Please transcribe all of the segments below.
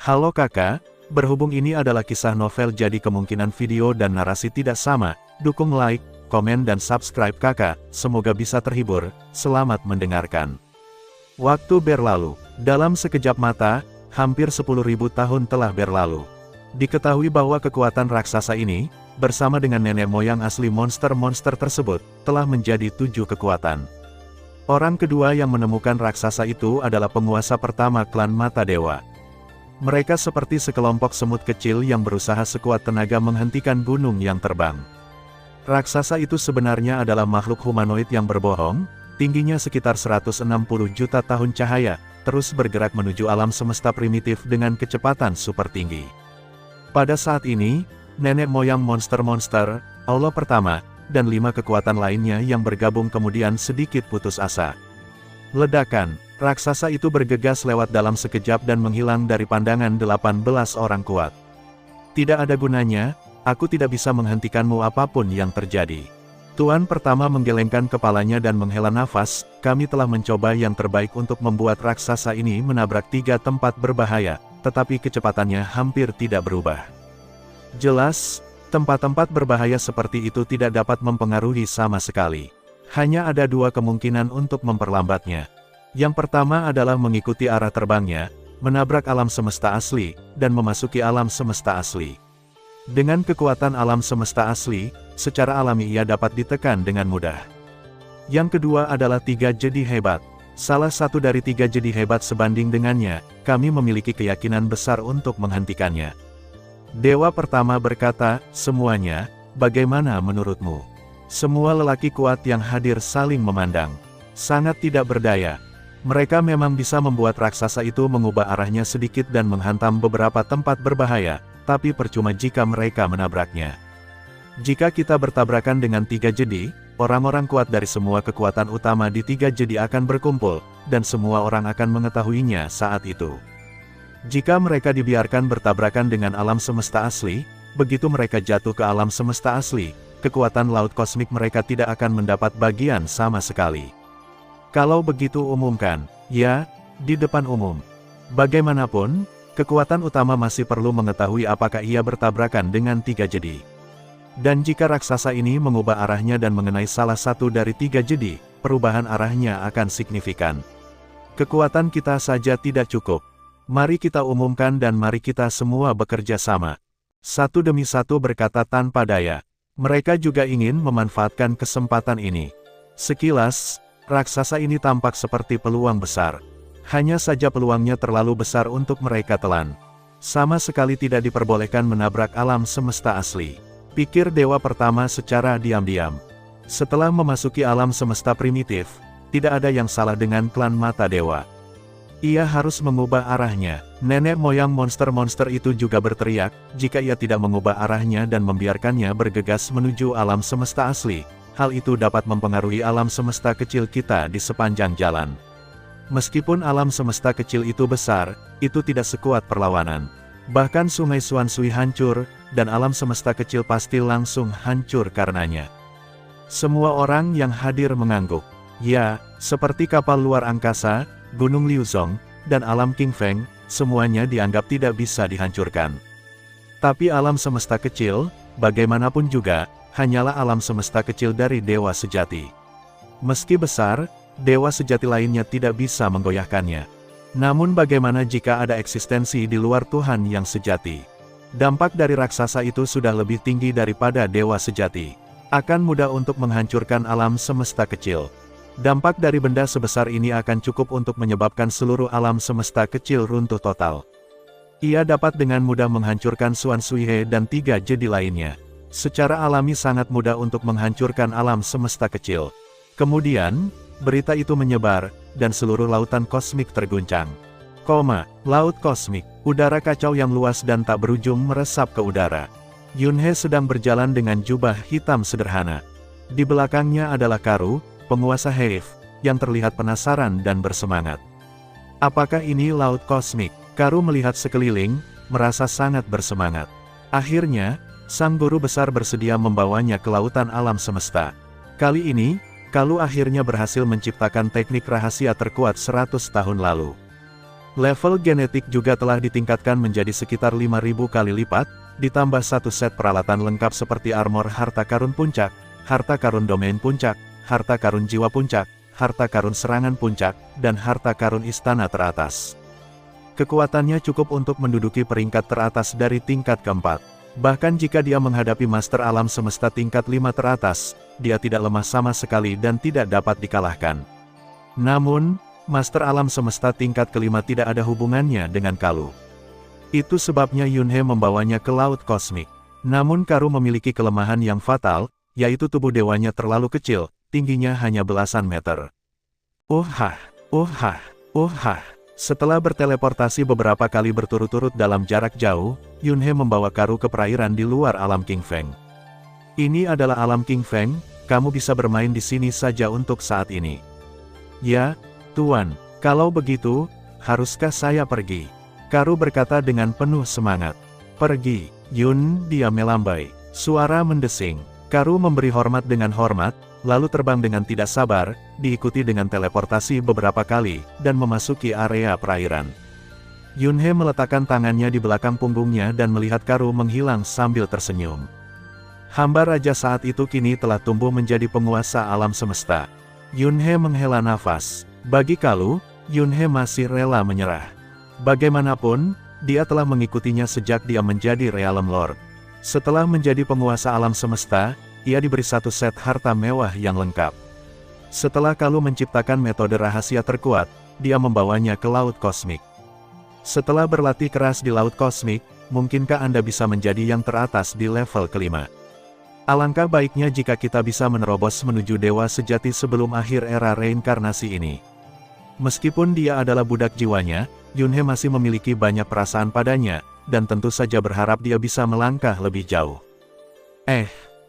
Halo kakak, berhubung ini adalah kisah novel jadi kemungkinan video dan narasi tidak sama, dukung like, komen dan subscribe kakak, semoga bisa terhibur, selamat mendengarkan. Waktu berlalu, dalam sekejap mata, hampir 10.000 tahun telah berlalu. Diketahui bahwa kekuatan raksasa ini, bersama dengan nenek moyang asli monster-monster tersebut, telah menjadi 7 kekuatan. Orang kedua yang menemukan raksasa itu adalah penguasa pertama klan Mata Dewa. Mereka seperti sekelompok semut kecil yang berusaha sekuat tenaga menghentikan gunung yang terbang. Raksasa itu sebenarnya adalah makhluk humanoid yang berbohong, tingginya sekitar 160 juta tahun cahaya, terus bergerak menuju alam semesta primitif dengan kecepatan super tinggi. Pada saat ini, nenek moyang monster-monster, Allah pertama, dan 5 kekuatan lainnya yang bergabung kemudian sedikit putus asa. Ledakan. Raksasa itu bergegas lewat dalam sekejap dan menghilang dari pandangan 18 orang kuat. Tidak ada gunanya, aku tidak bisa menghentikanmu apapun yang terjadi. Tuan pertama menggelengkan kepalanya dan menghela nafas, kami telah mencoba yang terbaik untuk membuat raksasa ini menabrak 3 tempat berbahaya, tetapi kecepatannya hampir tidak berubah. Jelas, tempat-tempat berbahaya seperti itu tidak dapat mempengaruhi sama sekali. Hanya ada 2 kemungkinan untuk memperlambatnya. Yang pertama adalah mengikuti arah terbangnya, menabrak alam semesta asli, dan memasuki alam semesta asli. Dengan kekuatan alam semesta asli, secara alami ia dapat ditekan dengan mudah. Yang kedua adalah 3 jadi hebat. Salah satu dari 3 jadi hebat sebanding dengannya, kami memiliki keyakinan besar untuk menghentikannya. Dewa pertama berkata, semuanya, bagaimana menurutmu? Semua lelaki kuat yang hadir saling memandang. Sangat tidak berdaya. Mereka memang bisa membuat raksasa itu mengubah arahnya sedikit dan menghantam beberapa tempat berbahaya, tapi percuma jika mereka menabraknya. Jika kita bertabrakan dengan 3 jadi, orang-orang kuat dari semua kekuatan utama di 3 jadi akan berkumpul, dan semua orang akan mengetahuinya saat itu. Jika mereka dibiarkan bertabrakan dengan alam semesta asli, begitu mereka jatuh ke alam semesta asli, kekuatan laut kosmik mereka tidak akan mendapat bagian sama sekali. Kalau begitu umumkan, ya, di depan umum. Bagaimanapun, kekuatan utama masih perlu mengetahui apakah ia bertabrakan dengan 3 jadi. Dan jika raksasa ini mengubah arahnya dan mengenai salah satu dari 3 jadi, perubahan arahnya akan signifikan. Kekuatan kita saja tidak cukup. Mari kita umumkan dan mari kita semua bekerja sama. Satu demi satu berkata tanpa daya. Mereka juga ingin memanfaatkan kesempatan ini. Sekilas, raksasa ini tampak seperti peluang besar. Hanya saja peluangnya terlalu besar untuk mereka telan. Sama sekali tidak diperbolehkan menabrak alam semesta asli. Pikir dewa pertama secara diam-diam. Setelah memasuki alam semesta primitif, tidak ada yang salah dengan klan Mata Dewa. Ia harus mengubah arahnya. Nenek moyang monster-monster itu juga berteriak, jika ia tidak mengubah arahnya dan membiarkannya bergegas menuju alam semesta asli, hal itu dapat mempengaruhi alam semesta kecil kita di sepanjang jalan. Meskipun alam semesta kecil itu besar, itu tidak sekuat perlawanan. Bahkan sungai Swansui hancur, dan alam semesta kecil pasti langsung hancur karenanya. Semua orang yang hadir mengangguk. Ya, seperti kapal luar angkasa, Gunung Liuzong, dan alam King Feng, semuanya dianggap tidak bisa dihancurkan. Tapi alam semesta kecil, bagaimanapun juga, hanyalah alam semesta kecil dari dewa sejati. Meski besar, dewa sejati lainnya tidak bisa menggoyahkannya. Namun bagaimana jika ada eksistensi di luar Tuhan yang sejati? Dampak dari raksasa itu sudah lebih tinggi daripada dewa sejati. Akan mudah untuk menghancurkan alam semesta kecil. Dampak dari benda sebesar ini akan cukup untuk menyebabkan seluruh alam semesta kecil runtuh total. Ia dapat dengan mudah menghancurkan Swansui dan 3 jadi lainnya. Secara alami sangat mudah untuk menghancurkan alam semesta kecil. Kemudian, berita itu menyebar, dan seluruh lautan kosmik terguncang. Laut kosmik, udara kacau yang luas dan tak berujung meresap ke udara. Yunhe sedang berjalan dengan jubah hitam sederhana. Di belakangnya adalah Karu, penguasa Heif, yang terlihat penasaran dan bersemangat. Apakah ini laut kosmik? Karu melihat sekeliling, merasa sangat bersemangat. Akhirnya, sang guru besar bersedia membawanya ke lautan alam semesta. Kali ini, Kalu akhirnya berhasil menciptakan teknik rahasia terkuat 100 tahun lalu. Level genetik juga telah ditingkatkan menjadi sekitar 5.000 kali lipat, ditambah satu set peralatan lengkap seperti armor harta karun puncak, harta karun domain puncak, harta karun jiwa puncak, harta karun serangan puncak, dan harta karun istana teratas. Kekuatannya cukup untuk menduduki peringkat teratas dari tingkat keempat. Bahkan jika dia menghadapi Master Alam Semesta tingkat 5 teratas, dia tidak lemah sama sekali dan tidak dapat dikalahkan. Namun, Master Alam Semesta tingkat kelima tidak ada hubungannya dengan Kalu. Itu sebabnya Yunhe membawanya ke Laut Kosmik. Namun Karu memiliki kelemahan yang fatal, yaitu tubuh dewanya terlalu kecil, tingginya hanya belasan meter. Setelah berteleportasi beberapa kali berturut-turut dalam jarak jauh, Yunhe membawa Karu ke perairan di luar alam King Feng. Ini adalah alam King Feng, kamu bisa bermain di sini saja untuk saat ini. Ya, Tuan, kalau begitu, haruskah saya pergi? Karu berkata dengan penuh semangat. Pergi, Yun, dia melambai. Suara mendesing. Karu memberi hormat dengan hormat, lalu terbang dengan tidak sabar, diikuti dengan teleportasi beberapa kali, dan memasuki area perairan. Yunhe meletakkan tangannya di belakang punggungnya dan melihat Karu menghilang sambil tersenyum. Hamba Raja saat itu kini telah tumbuh menjadi penguasa alam semesta. Yunhe menghela nafas. Bagi Kalu, Yunhe masih rela menyerah. Bagaimanapun, dia telah mengikutinya sejak dia menjadi Realm Lord. Setelah menjadi penguasa alam semesta, ia diberi satu set harta mewah yang lengkap. Setelah Kalu menciptakan metode rahasia terkuat, dia membawanya ke Laut Kosmik. Setelah berlatih keras di Laut Kosmik, mungkinkah Anda bisa menjadi yang teratas di level kelima? Alangkah baiknya jika kita bisa menerobos menuju dewa sejati sebelum akhir era reinkarnasi ini. Meskipun dia adalah budak jiwanya, Yunhe masih memiliki banyak perasaan padanya, dan tentu saja berharap dia bisa melangkah lebih jauh.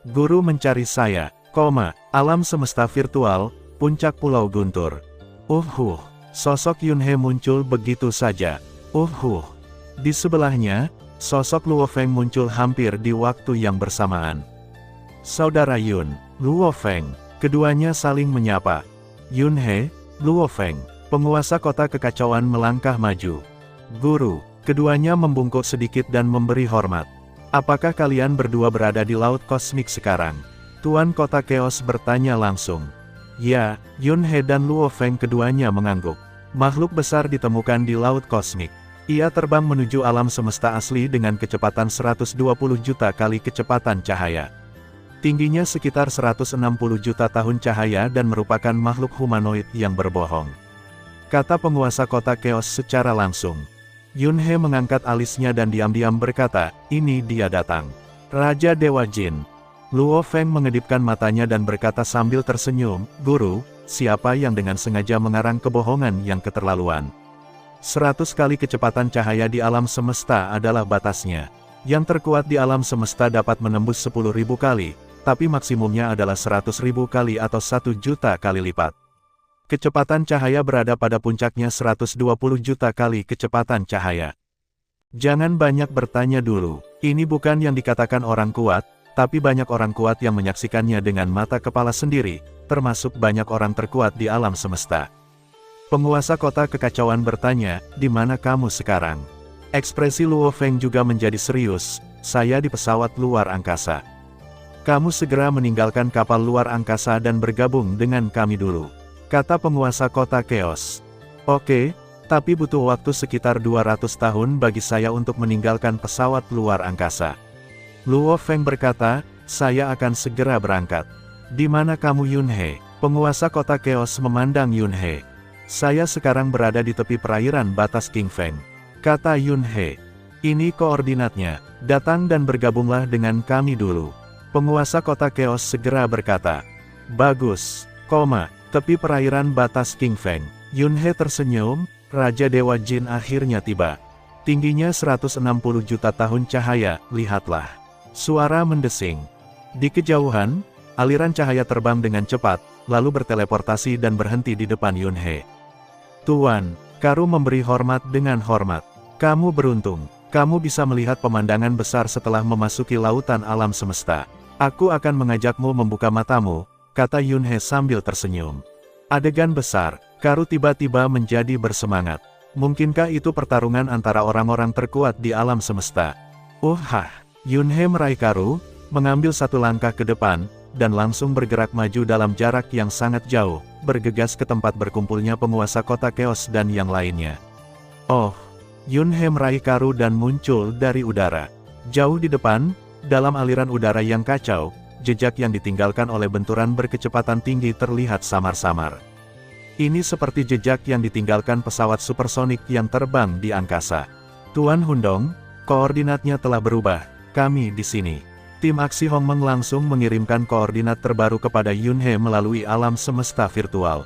Guru mencari saya, alam semesta virtual, puncak Pulau Guntur. Sosok Yunhe muncul begitu saja. Di sebelahnya, sosok Luo Feng muncul hampir di waktu yang bersamaan. Saudara Yun, Luo Feng, keduanya saling menyapa. Yunhe, Luo Feng, penguasa kota kekacauan melangkah maju. Guru, keduanya membungkuk sedikit dan memberi hormat. Apakah kalian berdua berada di Laut Kosmik sekarang? Tuan Kota Chaos bertanya langsung. Ya, Yunhe dan Luo Feng keduanya mengangguk. Makhluk besar ditemukan di Laut Kosmik. Ia terbang menuju alam semesta asli dengan kecepatan 120 juta kali kecepatan cahaya. Tingginya sekitar 160 juta tahun cahaya dan merupakan makhluk humanoid yang berbohong. Kata penguasa kota Chaos secara langsung. Yunhe mengangkat alisnya dan diam-diam berkata, ini dia datang. Raja Dewa Jin. Luo Feng mengedipkan matanya dan berkata sambil tersenyum, Guru, siapa yang dengan sengaja mengarang kebohongan yang keterlaluan? 100 kali kecepatan cahaya di alam semesta adalah batasnya. Yang terkuat di alam semesta dapat menembus 10.000 kali, tapi maksimumnya adalah 100.000 kali atau 1 juta kali lipat. Kecepatan cahaya berada pada puncaknya 120 juta kali kecepatan cahaya. Jangan banyak bertanya dulu, ini bukan yang dikatakan orang kuat, tapi banyak orang kuat yang menyaksikannya dengan mata kepala sendiri, termasuk banyak orang terkuat di alam semesta. Penguasa kota kekacauan bertanya, di mana kamu sekarang? Ekspresi Luo Feng juga menjadi serius, saya di pesawat luar angkasa. Kamu segera meninggalkan kapal luar angkasa dan bergabung dengan kami dulu. Kata penguasa kota Chaos. Oke, tapi butuh waktu sekitar 200 tahun bagi saya untuk meninggalkan pesawat luar angkasa. Luo Feng berkata, saya akan segera berangkat. Di mana kamu Yunhe? Penguasa kota Chaos memandang Yunhe. Saya sekarang berada di tepi perairan batas King Feng. Kata Yunhe. Ini koordinatnya, datang dan bergabunglah dengan kami dulu. Penguasa kota Chaos segera berkata. Bagus, tepi perairan batas King Feng. Yunhe tersenyum, Raja Dewa Jin akhirnya tiba. Tingginya 160 juta tahun cahaya, lihatlah. Suara mendesing. Di kejauhan, aliran cahaya terbang dengan cepat, lalu berteleportasi dan berhenti di depan Yunhe. Tuan, Karu memberi hormat dengan hormat. Kamu beruntung, kamu bisa melihat pemandangan besar setelah memasuki lautan alam semesta. Aku akan mengajakmu membuka matamu, kata Yunhe sambil tersenyum. Adegan besar, Karu tiba-tiba menjadi bersemangat. Mungkinkah itu pertarungan antara orang-orang terkuat di alam semesta? Yunhe meraih Karu, mengambil satu langkah ke depan, dan langsung bergerak maju dalam jarak yang sangat jauh, bergegas ke tempat berkumpulnya penguasa kota Chaos dan yang lainnya. Yunhe meraih Karu dan muncul dari udara. Jauh di depan, dalam aliran udara yang kacau, jejak yang ditinggalkan oleh benturan berkecepatan tinggi terlihat samar-samar. Ini seperti jejak yang ditinggalkan pesawat supersonik yang terbang di angkasa. Tuan Hundong, koordinatnya telah berubah, kami di sini. Tim aksi Hongmeng langsung mengirimkan koordinat terbaru kepada Yunhe melalui alam semesta virtual.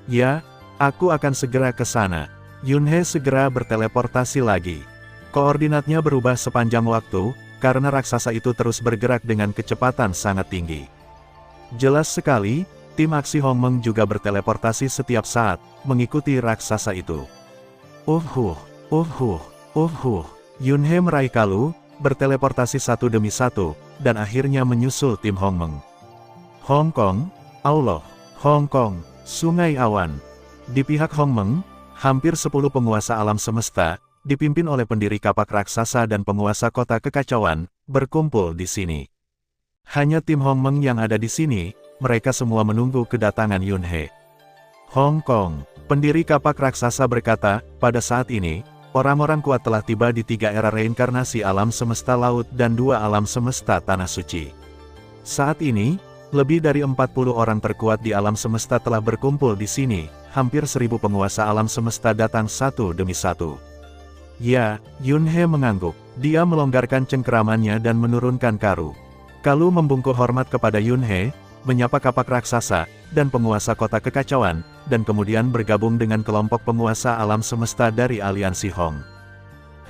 Ya, aku akan segera ke sana. Yunhe segera berteleportasi lagi. Koordinatnya berubah sepanjang waktu, karena raksasa itu terus bergerak dengan kecepatan sangat tinggi. Jelas sekali, tim aksi Hongmeng juga berteleportasi setiap saat, mengikuti raksasa itu. Yunhe meraih Kalu, berteleportasi satu demi satu, dan akhirnya menyusul tim Hongmeng. Hong Kong, Allah, Hong Kong, Sungai Awan. Di pihak Hongmeng, hampir 10 penguasa alam semesta, dipimpin oleh pendiri kapak raksasa dan penguasa kota kekacauan, berkumpul di sini. Hanya tim Hongmeng yang ada di sini, mereka semua menunggu kedatangan Yunhe. Hong Kong, pendiri kapak raksasa berkata, pada saat ini, orang-orang kuat telah tiba di 3 era reinkarnasi alam semesta laut dan 2 alam semesta tanah suci. Saat ini, lebih dari 40 orang terkuat di alam semesta telah berkumpul di sini, hampir 1000 penguasa alam semesta datang satu demi satu. Ya, Yunhe mengangguk. Dia melonggarkan cengkeramannya dan menurunkan Karu. Kalu membungkuk hormat kepada Yunhe, menyapa kapak raksasa, dan penguasa kota kekacauan, dan kemudian bergabung dengan kelompok penguasa alam semesta dari aliansi Hong.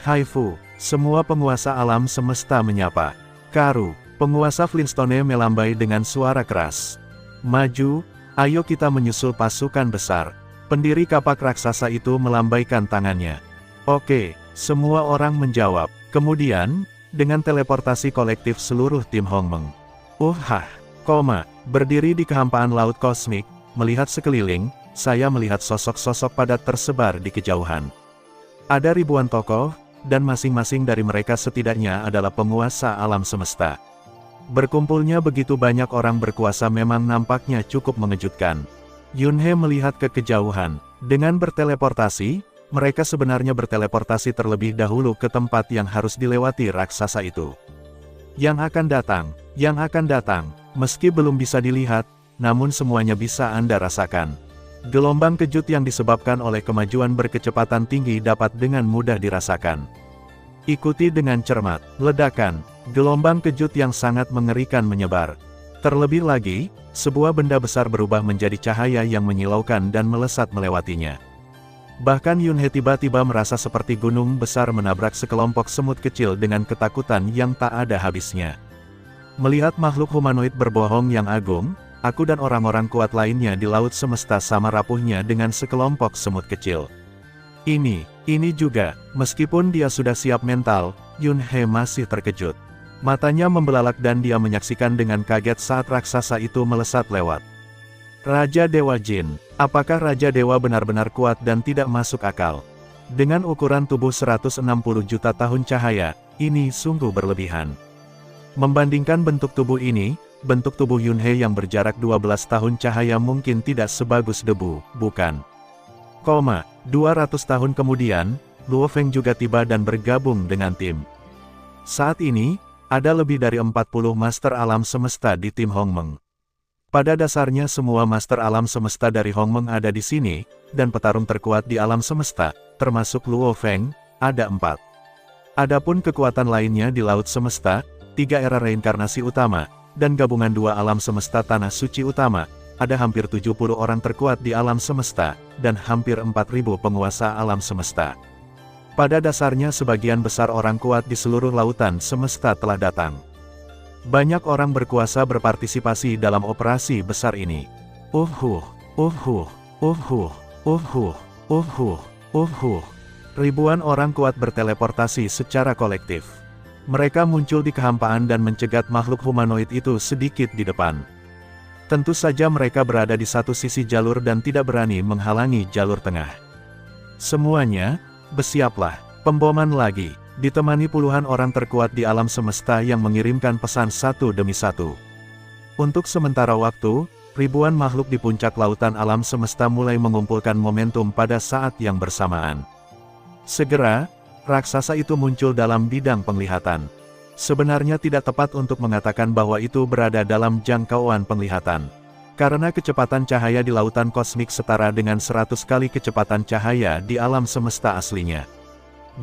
Haifu, semua penguasa alam semesta menyapa. Karu, penguasa Flintstone melambai dengan suara keras. Maju, ayo kita menyusul pasukan besar. Pendiri kapak raksasa itu melambaikan tangannya. Oke, semua orang menjawab. Kemudian, dengan teleportasi kolektif seluruh tim Hongmeng. Berdiri di kehampaan laut kosmik, melihat sekeliling, saya melihat sosok-sosok padat tersebar di kejauhan. Ada ribuan tokoh, dan masing-masing dari mereka setidaknya adalah penguasa alam semesta. Berkumpulnya begitu banyak orang berkuasa memang nampaknya cukup mengejutkan. Yunhe melihat ke kejauhan. Dengan berteleportasi, mereka sebenarnya berteleportasi terlebih dahulu ke tempat yang harus dilewati raksasa itu. Yang akan datang, meski belum bisa dilihat, namun semuanya bisa Anda rasakan. Gelombang kejut yang disebabkan oleh kemajuan berkecepatan tinggi dapat dengan mudah dirasakan. Ikuti dengan cermat, ledakan, gelombang kejut yang sangat mengerikan menyebar. Terlebih lagi, sebuah benda besar berubah menjadi cahaya yang menyilaukan dan melesat melewatinya. Bahkan Yunhe tiba-tiba merasa seperti gunung besar menabrak sekelompok semut kecil dengan ketakutan yang tak ada habisnya. Melihat makhluk humanoid berbohong yang agung, aku dan orang-orang kuat lainnya di laut semesta sama rapuhnya dengan sekelompok semut kecil. Ini juga, meskipun dia sudah siap mental, Yunhe masih terkejut. Matanya membelalak dan dia menyaksikan dengan kaget saat raksasa itu melesat lewat. Raja Dewa Jin, apakah Raja Dewa benar-benar kuat dan tidak masuk akal? Dengan ukuran tubuh 160 juta tahun cahaya, ini sungguh berlebihan. Membandingkan bentuk tubuh ini, bentuk tubuh Yunhe yang berjarak 12 tahun cahaya mungkin tidak sebagus debu, bukan? 200 tahun kemudian, Luo Feng juga tiba dan bergabung dengan tim. Saat ini, ada lebih dari 40 master alam semesta di tim Hongmeng. Pada dasarnya semua master alam semesta dari Hongmeng ada di sini, dan petarung terkuat di alam semesta, termasuk Luo Feng, ada 4. Adapun kekuatan lainnya di laut semesta, 3 era reinkarnasi utama, dan gabungan 2 alam semesta tanah suci utama, ada hampir 70 orang terkuat di alam semesta, dan hampir 4.000 penguasa alam semesta. Pada dasarnya sebagian besar orang kuat di seluruh lautan semesta telah datang. Banyak orang berkuasa berpartisipasi dalam operasi besar ini. Ribuan orang kuat berteleportasi secara kolektif. Mereka muncul di kehampaan dan mencegat makhluk humanoid itu sedikit di depan. Tentu saja mereka berada di satu sisi jalur dan tidak berani menghalangi jalur tengah. Semuanya, bersiaplah, pemboman lagi, ditemani puluhan orang terkuat di alam semesta yang mengirimkan pesan satu demi satu. Untuk sementara waktu, ribuan makhluk di puncak lautan alam semesta mulai mengumpulkan momentum pada saat yang bersamaan. Segera, raksasa itu muncul dalam bidang penglihatan. Sebenarnya tidak tepat untuk mengatakan bahwa itu berada dalam jangkauan penglihatan. Karena kecepatan cahaya di lautan kosmik setara dengan 100 kali kecepatan cahaya di alam semesta aslinya.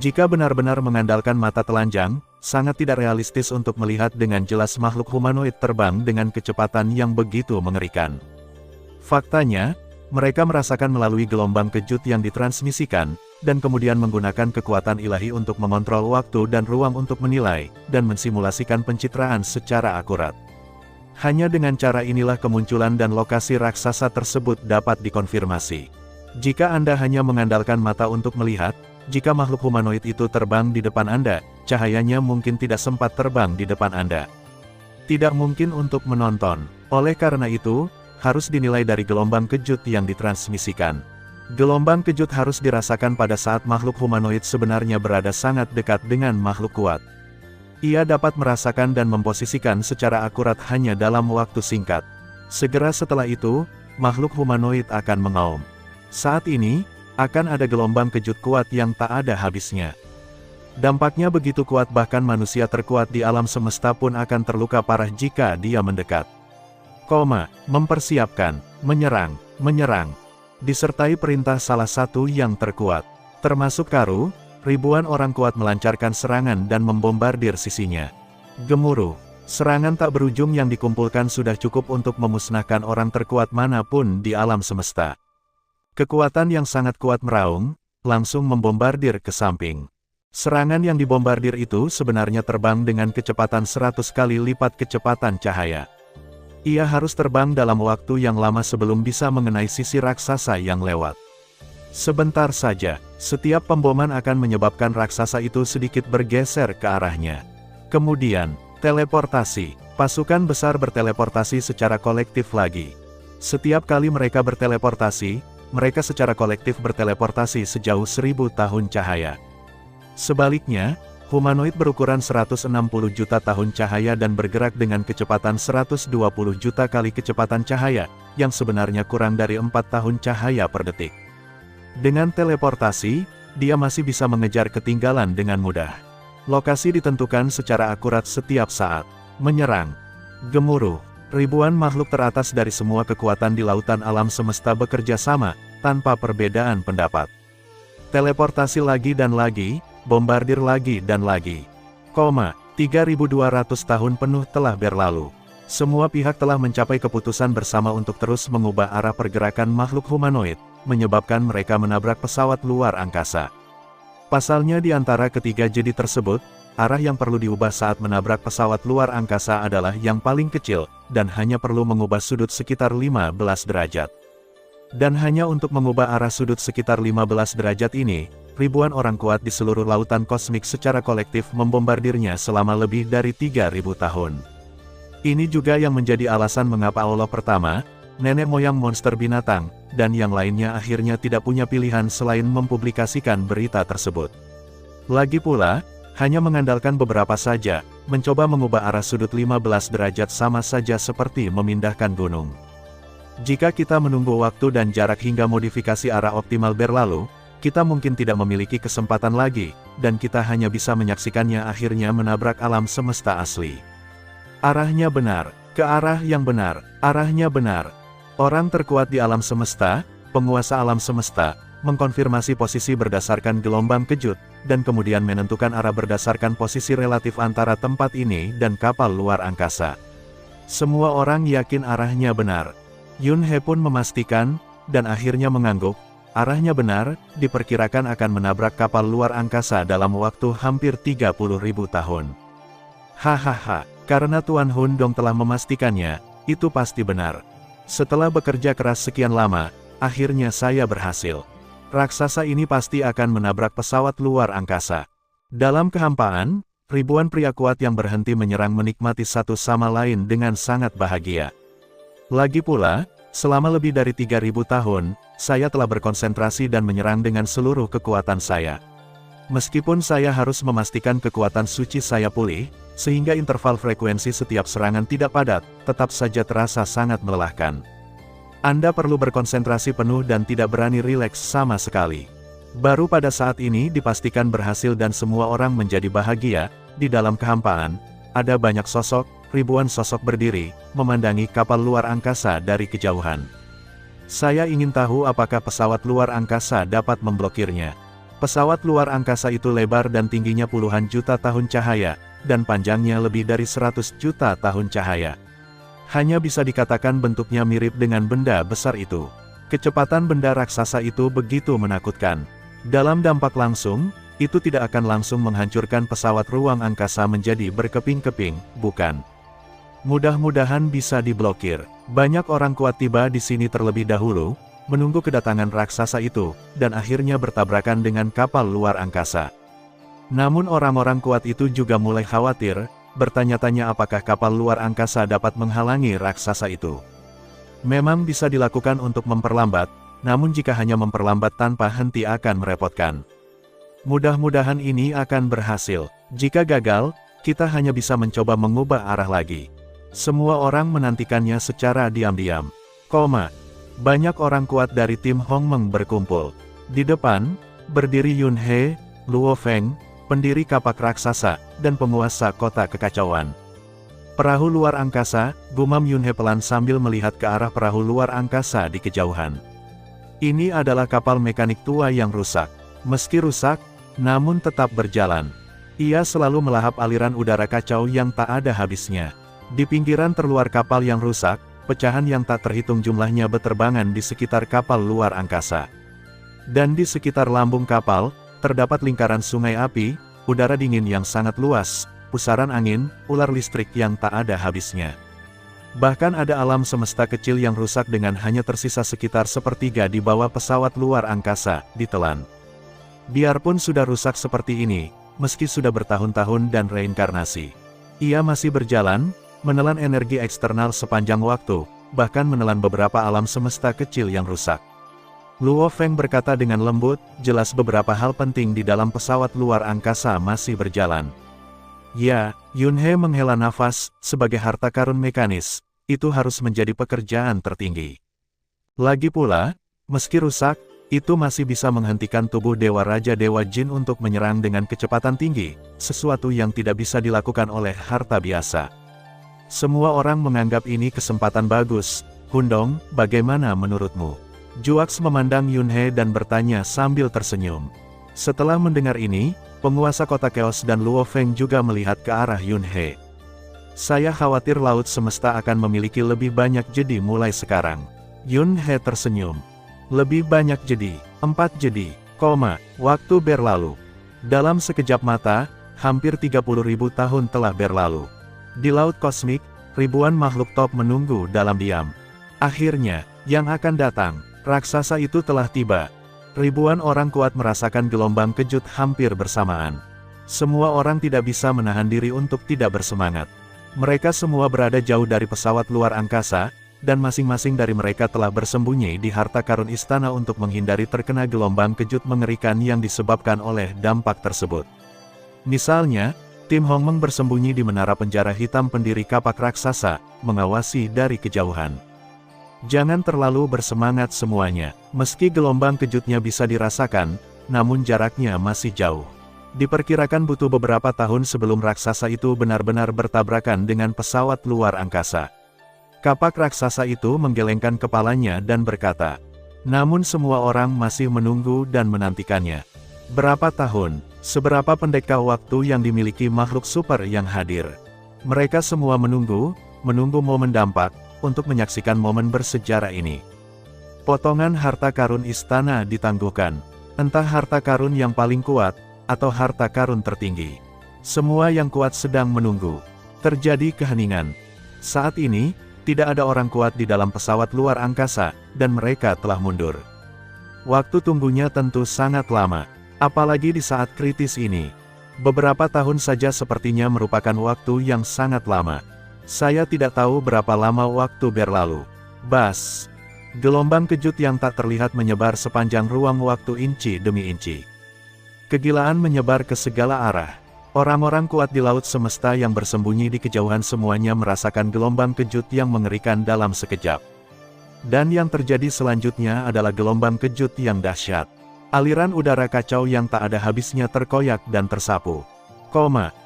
Jika benar-benar mengandalkan mata telanjang, sangat tidak realistis untuk melihat dengan jelas makhluk humanoid terbang dengan kecepatan yang begitu mengerikan. Faktanya, mereka merasakan melalui gelombang kejut yang ditransmisikan, dan kemudian menggunakan kekuatan ilahi untuk mengontrol waktu dan ruang untuk menilai, dan mensimulasikan pencitraan secara akurat. Hanya dengan cara inilah kemunculan dan lokasi raksasa tersebut dapat dikonfirmasi. Jika Anda hanya mengandalkan mata untuk melihat, jika makhluk humanoid itu terbang di depan Anda, cahayanya mungkin tidak sempat terbang di depan Anda. Tidak mungkin untuk menonton. Oleh karena itu, harus dinilai dari gelombang kejut yang ditransmisikan. Gelombang kejut harus dirasakan pada saat makhluk humanoid sebenarnya berada sangat dekat dengan makhluk kuat. Ia dapat merasakan dan memposisikan secara akurat hanya dalam waktu singkat. Segera setelah itu, makhluk humanoid akan mengaum. Saat ini, akan ada gelombang kejut kuat yang tak ada habisnya. Dampaknya begitu kuat bahkan manusia terkuat di alam semesta pun akan terluka parah jika dia mendekat. Mempersiapkan, menyerang. Disertai perintah salah satu yang terkuat, termasuk Karu, ribuan orang kuat melancarkan serangan dan membombardir sisinya. Gemuruh, serangan tak berujung yang dikumpulkan sudah cukup untuk memusnahkan orang terkuat manapun di alam semesta. Kekuatan yang sangat kuat meraung, langsung membombardir ke samping. Serangan yang dibombardir itu sebenarnya terbang dengan kecepatan 100 kali lipat kecepatan cahaya. Ia harus terbang dalam waktu yang lama sebelum bisa mengenai sisi raksasa yang lewat. Sebentar saja, setiap pemboman akan menyebabkan raksasa itu sedikit bergeser ke arahnya. Kemudian, teleportasi. Pasukan besar berteleportasi secara kolektif lagi. Setiap kali mereka berteleportasi, mereka secara kolektif berteleportasi sejauh 1000 tahun cahaya. Sebaliknya, humanoid berukuran 160 juta tahun cahaya dan bergerak dengan kecepatan 120 juta kali kecepatan cahaya, yang sebenarnya kurang dari 4 tahun cahaya per detik. Dengan teleportasi, dia masih bisa mengejar ketinggalan dengan mudah. Lokasi ditentukan secara akurat setiap saat. Menyerang. Gemuruh. Ribuan makhluk teratas dari semua kekuatan di lautan alam semesta bekerja sama, tanpa perbedaan pendapat. Teleportasi lagi dan lagi, bombardir lagi dan lagi. 3.200 tahun penuh telah berlalu. Semua pihak telah mencapai keputusan bersama untuk terus mengubah arah pergerakan makhluk humanoid, menyebabkan mereka menabrak pesawat luar angkasa. Pasalnya di antara ketiga jadi tersebut, arah yang perlu diubah saat menabrak pesawat luar angkasa adalah yang paling kecil, dan hanya perlu mengubah sudut sekitar 15 derajat. Dan hanya untuk mengubah arah sudut sekitar 15 derajat ini, ribuan orang kuat di seluruh lautan kosmik secara kolektif membombardirnya selama lebih dari 3.000 tahun. Ini juga yang menjadi alasan mengapa Allah pertama, nenek moyang monster binatang, dan yang lainnya akhirnya tidak punya pilihan selain mempublikasikan berita tersebut. Lagi pula, hanya mengandalkan beberapa saja, mencoba mengubah arah sudut 15 derajat sama saja seperti memindahkan gunung. Jika kita menunggu waktu dan jarak hingga modifikasi arah optimal berlalu, kita mungkin tidak memiliki kesempatan lagi, dan kita hanya bisa menyaksikannya akhirnya menabrak alam semesta asli. Arahnya benar, ke arah yang benar, arahnya benar. Orang terkuat di alam semesta, penguasa alam semesta, mengkonfirmasi posisi berdasarkan gelombang kejut, dan kemudian menentukan arah berdasarkan posisi relatif antara tempat ini dan kapal luar angkasa. Semua orang yakin arahnya benar. Yun He pun memastikan, dan akhirnya mengangguk, arahnya benar, diperkirakan akan menabrak kapal luar angkasa dalam waktu hampir 30.000 tahun. Hahaha, karena Tuan Hun Dong telah memastikannya, itu pasti benar. Setelah bekerja keras sekian lama, akhirnya saya berhasil. Raksasa ini pasti akan menabrak pesawat luar angkasa. Dalam kehampaan, ribuan pria kuat yang berhenti menyerang menikmati satu sama lain dengan sangat bahagia. Lagi pula, Selama lebih dari 3000 tahun, saya telah berkonsentrasi dan menyerang dengan seluruh kekuatan saya. Meskipun saya harus memastikan kekuatan suci saya pulih, sehingga interval frekuensi setiap serangan tidak padat, tetap saja terasa sangat melelahkan. Anda perlu berkonsentrasi penuh dan tidak berani rileks sama sekali. Baru pada saat ini dipastikan berhasil dan semua orang menjadi bahagia. Di dalam kehampaan, ada banyak sosok, ribuan sosok berdiri, memandangi kapal luar angkasa dari kejauhan. Saya ingin tahu apakah pesawat luar angkasa dapat memblokirnya. Pesawat luar angkasa itu lebar dan tingginya puluhan juta tahun cahaya, dan panjangnya lebih dari 100 juta tahun cahaya. Hanya bisa dikatakan bentuknya mirip dengan benda besar itu. Kecepatan benda raksasa itu begitu menakutkan. Dalam dampak langsung, itu tidak akan langsung menghancurkan pesawat ruang angkasa menjadi berkeping-keping, bukan. Mudah-mudahan bisa diblokir. Banyak orang kuat tiba di sini terlebih dahulu, menunggu kedatangan raksasa itu, dan akhirnya bertabrakan dengan kapal luar angkasa. Namun orang-orang kuat itu juga mulai khawatir, bertanya-tanya apakah kapal luar angkasa dapat menghalangi raksasa itu. Memang bisa dilakukan untuk memperlambat, namun jika hanya memperlambat tanpa henti akan merepotkan. Mudah-mudahan ini akan berhasil. Jika gagal, kita hanya bisa mencoba mengubah arah lagi. Semua orang menantikannya secara diam-diam. Banyak orang kuat dari tim Hongmeng berkumpul. Di depan, berdiri Yun He, Luo Feng, pendiri kapak raksasa, dan penguasa kota kekacauan. Perahu luar angkasa, gumam Yun He pelan sambil melihat ke arah perahu luar angkasa di kejauhan. Ini adalah kapal mekanik tua yang rusak. Meski rusak, namun tetap berjalan. Ia selalu melahap aliran udara kacau yang tak ada habisnya. Di pinggiran terluar kapal yang rusak, pecahan yang tak terhitung jumlahnya berterbangan di sekitar kapal luar angkasa. Dan di sekitar lambung kapal, terdapat lingkaran sungai api, udara dingin yang sangat luas, pusaran angin, ular listrik yang tak ada habisnya. Bahkan ada alam semesta kecil yang rusak dengan hanya tersisa sekitar sepertiga di bawah pesawat luar angkasa, ditelan. Biarpun sudah rusak seperti ini, meski sudah bertahun-tahun dan reinkarnasi, ia masih berjalan, menelan energi eksternal sepanjang waktu, bahkan menelan beberapa alam semesta kecil yang rusak. Luo Feng berkata dengan lembut, jelas beberapa hal penting di dalam pesawat luar angkasa masih berjalan. Ya, Yun He menghela nafas, sebagai harta karun mekanis, itu harus menjadi pekerjaan tertinggi. Lagi pula, meski rusak, itu masih bisa menghentikan tubuh Dewa Raja Dewa Jin untuk menyerang dengan kecepatan tinggi, sesuatu yang tidak bisa dilakukan oleh harta biasa. Semua orang menganggap ini kesempatan bagus. Hundong, bagaimana menurutmu? Juax memandang Yun He dan bertanya sambil tersenyum. Setelah mendengar ini, penguasa kota Chaos dan Luo Feng juga melihat ke arah Yun He. Saya khawatir laut semesta akan memiliki lebih banyak jedi mulai sekarang. Yun He tersenyum. Lebih banyak jedi, 4 jedi, waktu berlalu. Dalam sekejap mata, hampir 30.000 tahun telah berlalu. Di laut kosmik, ribuan makhluk top menunggu dalam diam. Akhirnya, yang akan datang, raksasa itu telah tiba. Ribuan orang kuat merasakan gelombang kejut hampir bersamaan. Semua orang tidak bisa menahan diri untuk tidak bersemangat. Mereka semua berada jauh dari pesawat luar angkasa, dan masing-masing dari mereka telah bersembunyi di harta karun istana untuk menghindari terkena gelombang kejut mengerikan yang disebabkan oleh dampak tersebut. Misalnya, tim Hongmeng bersembunyi di menara penjara hitam pendiri kapak raksasa, mengawasi dari kejauhan. Jangan terlalu bersemangat semuanya, meski gelombang kejutnya bisa dirasakan, namun jaraknya masih jauh. Diperkirakan butuh beberapa tahun sebelum raksasa itu benar-benar bertabrakan dengan pesawat luar angkasa. Kapak raksasa itu menggelengkan kepalanya dan berkata, namun semua orang masih menunggu dan menantikannya. Berapa tahun, seberapa pendekah waktu yang dimiliki makhluk super yang hadir? Mereka semua menunggu momen dampak, untuk menyaksikan momen bersejarah ini. Potongan harta karun istana ditangguhkan. Entah harta karun yang paling kuat, atau harta karun tertinggi. Semua yang kuat sedang menunggu. Terjadi keheningan. Saat ini, tidak ada orang kuat di dalam pesawat luar angkasa, dan mereka telah mundur. Waktu tunggunya tentu sangat lama, apalagi di saat kritis ini. Beberapa tahun saja sepertinya merupakan waktu yang sangat lama. Saya tidak tahu berapa lama waktu berlalu. Bas, Gelombang kejut yang tak terlihat menyebar sepanjang ruang waktu inci demi inci. Kegilaan menyebar ke segala arah. Orang-orang kuat di laut semesta yang bersembunyi di kejauhan semuanya merasakan gelombang kejut yang mengerikan dalam sekejap. Dan yang terjadi selanjutnya adalah gelombang kejut yang dahsyat. Aliran udara kacau yang tak ada habisnya terkoyak dan tersapu.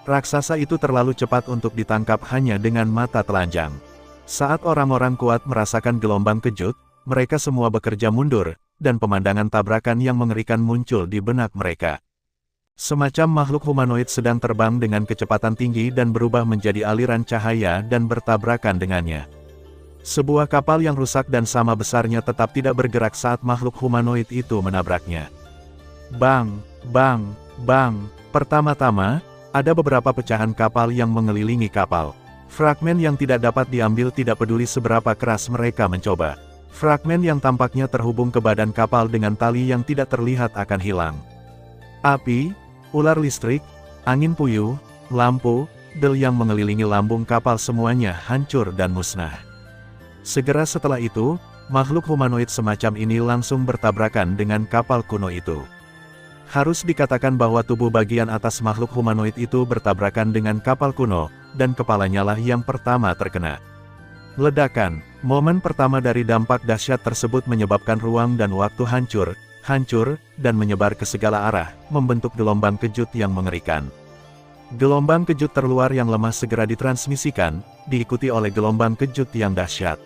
Raksasa itu terlalu cepat untuk ditangkap hanya dengan mata telanjang. Saat orang-orang kuat merasakan gelombang kejut, mereka semua bekerja mundur, dan pemandangan tabrakan yang mengerikan muncul di benak mereka. Semacam makhluk humanoid sedang terbang dengan kecepatan tinggi dan berubah menjadi aliran cahaya dan bertabrakan dengannya. Sebuah kapal yang rusak dan sama besarnya tetap tidak bergerak saat makhluk humanoid itu menabraknya. Bang, bang, bang. Pertama-tama, ada beberapa pecahan kapal yang mengelilingi kapal. Fragmen yang tidak dapat diambil tidak peduli seberapa keras mereka mencoba. Fragmen yang tampaknya terhubung ke badan kapal dengan tali yang tidak terlihat akan hilang. Api, ular listrik, angin puyuh, lampu, del yang mengelilingi lambung kapal semuanya hancur dan musnah. Segera setelah itu, makhluk humanoid semacam ini langsung bertabrakan dengan kapal kuno itu. Harus dikatakan bahwa tubuh bagian atas makhluk humanoid itu bertabrakan dengan kapal kuno, dan kepalanya lah yang pertama terkena. Ledakan, momen pertama dari dampak dahsyat tersebut menyebabkan ruang dan waktu hancur, dan menyebar ke segala arah, membentuk gelombang kejut yang mengerikan. Gelombang kejut terluar yang lemah segera ditransmisikan, diikuti oleh gelombang kejut yang dahsyat.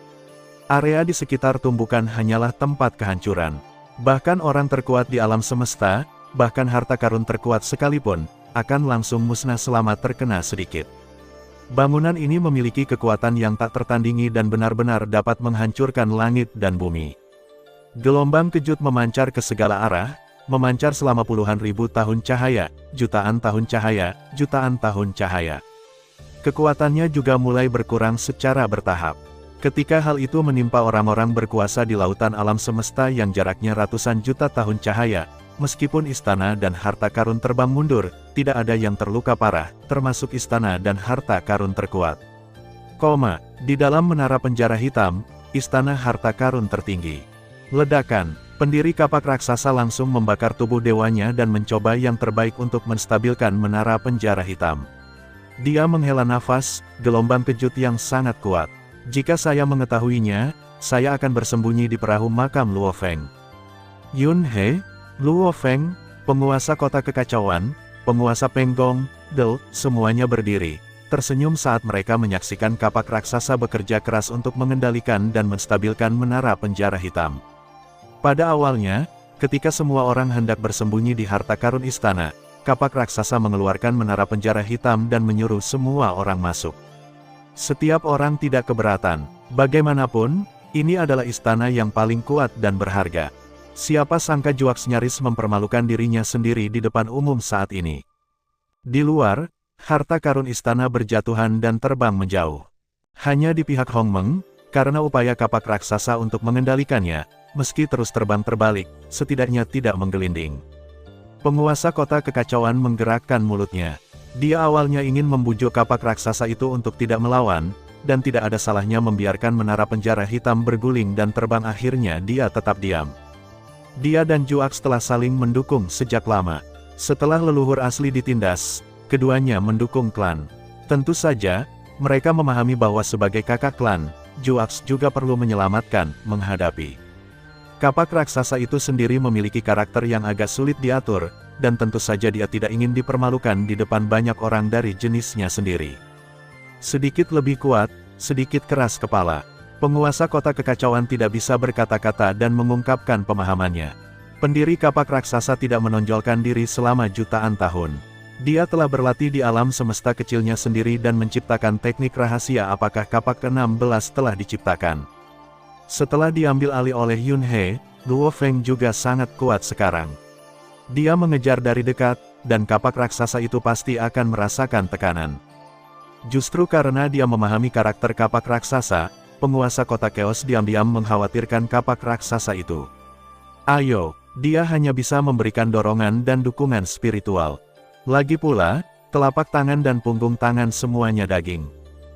Area di sekitar tumbukan hanyalah tempat kehancuran. Bahkan orang terkuat di alam semesta, bahkan harta karun terkuat sekalipun, akan langsung musnah selama terkena sedikit. Bangunan ini memiliki kekuatan yang tak tertandingi dan benar-benar dapat menghancurkan langit dan bumi. Gelombang kejut memancar ke segala arah, memancar selama puluhan ribu tahun cahaya, jutaan tahun cahaya. Kekuatannya juga mulai berkurang secara bertahap. Ketika hal itu menimpa orang-orang berkuasa di lautan alam semesta yang jaraknya ratusan juta tahun cahaya, meskipun istana dan harta karun terbang mundur, tidak ada yang terluka parah, termasuk istana dan harta karun terkuat. Di dalam menara penjara hitam, istana harta karun tertinggi. Ledakan, pendiri kapak raksasa langsung membakar tubuh dewanya dan mencoba yang terbaik untuk menstabilkan menara penjara hitam. Dia menghela nafas, gelombang kejut yang sangat kuat. Jika saya mengetahuinya, saya akan bersembunyi di perahu makam Luo Feng. Yun He, Luo Feng, penguasa kota kekacauan, penguasa Penggong, Del, semuanya berdiri, tersenyum saat mereka menyaksikan kapak raksasa bekerja keras untuk mengendalikan dan menstabilkan menara penjara hitam. Pada awalnya, ketika semua orang hendak bersembunyi di harta karun istana, kapak raksasa mengeluarkan menara penjara hitam dan menyuruh semua orang masuk. Setiap orang tidak keberatan. Bagaimanapun, ini adalah istana yang paling kuat dan berharga. Siapa sangka Juaks nyaris mempermalukan dirinya sendiri di depan umum saat ini. Di luar, harta karun istana berjatuhan dan terbang menjauh. Hanya di pihak Hong Meng, karena upaya kapak raksasa untuk mengendalikannya, meski terus terbang terbalik, setidaknya tidak menggelinding. Penguasa kota kekacauan menggerakkan mulutnya. Dia awalnya ingin membujuk kapak raksasa itu untuk tidak melawan, dan tidak ada salahnya membiarkan menara penjara hitam berguling dan terbang. Akhirnya dia tetap diam. Dia dan Juaks telah saling mendukung sejak lama. Setelah leluhur asli ditindas, keduanya mendukung klan. Tentu saja, mereka memahami bahwa sebagai kakak klan, Juaks juga perlu menyelamatkan, menghadapi. Kapak raksasa itu sendiri memiliki karakter yang agak sulit diatur, dan tentu saja dia tidak ingin dipermalukan di depan banyak orang dari jenisnya sendiri. Sedikit lebih kuat, sedikit keras kepala. Penguasa kota kekacauan tidak bisa berkata-kata dan mengungkapkan pemahamannya. Pendiri kapak raksasa tidak menonjolkan diri selama jutaan tahun. Dia telah berlatih di alam semesta kecilnya sendiri dan menciptakan teknik rahasia apakah kapak ke-16 telah diciptakan. Setelah diambil alih oleh Yun He, Luo Feng juga sangat kuat sekarang. Dia mengejar dari dekat, dan kapak raksasa itu pasti akan merasakan tekanan. Justru karena dia memahami karakter kapak raksasa, penguasa kota Chaos diam-diam mengkhawatirkan kapak raksasa itu. Ayo, dia hanya bisa memberikan dorongan dan dukungan spiritual. Lagi pula, telapak tangan dan punggung tangan semuanya daging.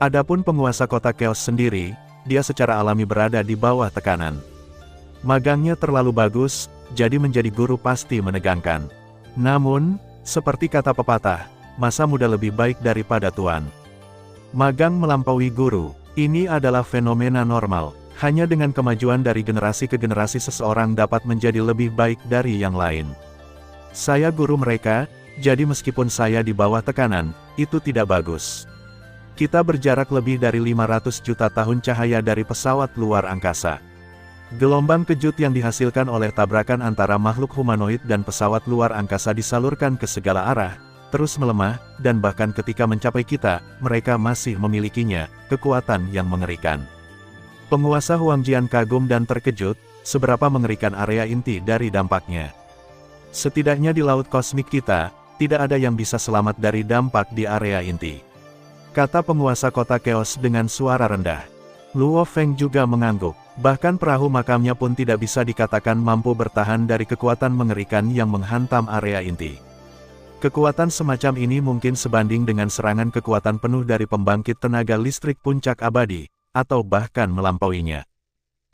Adapun penguasa kota Chaos sendiri, dia secara alami berada di bawah tekanan. Magangnya terlalu bagus, jadi menjadi guru pasti menegangkan. Namun, seperti kata pepatah, masa muda lebih baik daripada tuan. Magang melampaui guru, ini adalah fenomena normal. Hanya dengan kemajuan dari generasi ke generasi seseorang dapat menjadi lebih baik dari yang lain. Saya guru mereka, jadi meskipun saya di bawah tekanan, itu tidak bagus. Kita berjarak lebih dari 500 juta tahun cahaya dari pesawat luar angkasa. Gelombang kejut yang dihasilkan oleh tabrakan antara makhluk humanoid dan pesawat luar angkasa disalurkan ke segala arah, terus melemah, dan bahkan ketika mencapai kita, mereka masih memilikinya, kekuatan yang mengerikan. Penguasa Huangjian kagum dan terkejut, seberapa mengerikan area inti dari dampaknya. Setidaknya di laut kosmik kita, tidak ada yang bisa selamat dari dampak di area inti. Kata penguasa kota Chaos dengan suara rendah. Luo Feng juga mengangguk, bahkan perahu makamnya pun tidak bisa dikatakan mampu bertahan dari kekuatan mengerikan yang menghantam area inti. Kekuatan semacam ini mungkin sebanding dengan serangan kekuatan penuh dari pembangkit tenaga listrik puncak abadi, atau bahkan melampauinya.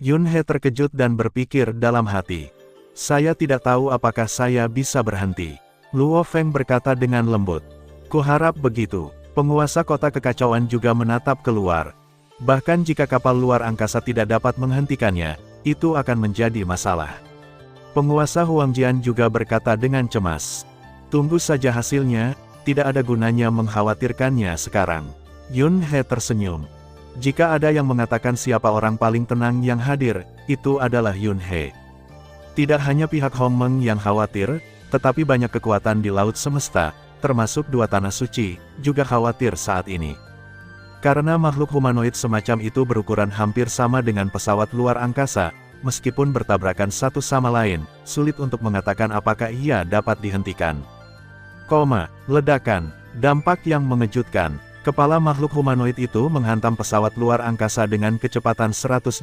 Yun He terkejut dan berpikir dalam hati. Saya tidak tahu apakah saya bisa berhenti. Luo Feng berkata dengan lembut. Kuharap begitu. Penguasa kota kekacauan juga menatap keluar. Bahkan jika kapal luar angkasa tidak dapat menghentikannya, itu akan menjadi masalah. Penguasa Huangjian juga berkata dengan cemas. Tunggu saja hasilnya, tidak ada gunanya mengkhawatirkannya sekarang. Yun He tersenyum. Jika ada yang mengatakan siapa orang paling tenang yang hadir, itu adalah Yun He. Tidak hanya pihak Hong Meng yang khawatir, tetapi banyak kekuatan di laut semesta, termasuk dua tanah suci, juga khawatir saat ini. Karena makhluk humanoid semacam itu berukuran hampir sama dengan pesawat luar angkasa, meskipun bertabrakan satu sama lain, sulit untuk mengatakan apakah ia dapat dihentikan. Ledakan, dampak yang mengejutkan. Kepala makhluk humanoid itu menghantam pesawat luar angkasa dengan kecepatan 120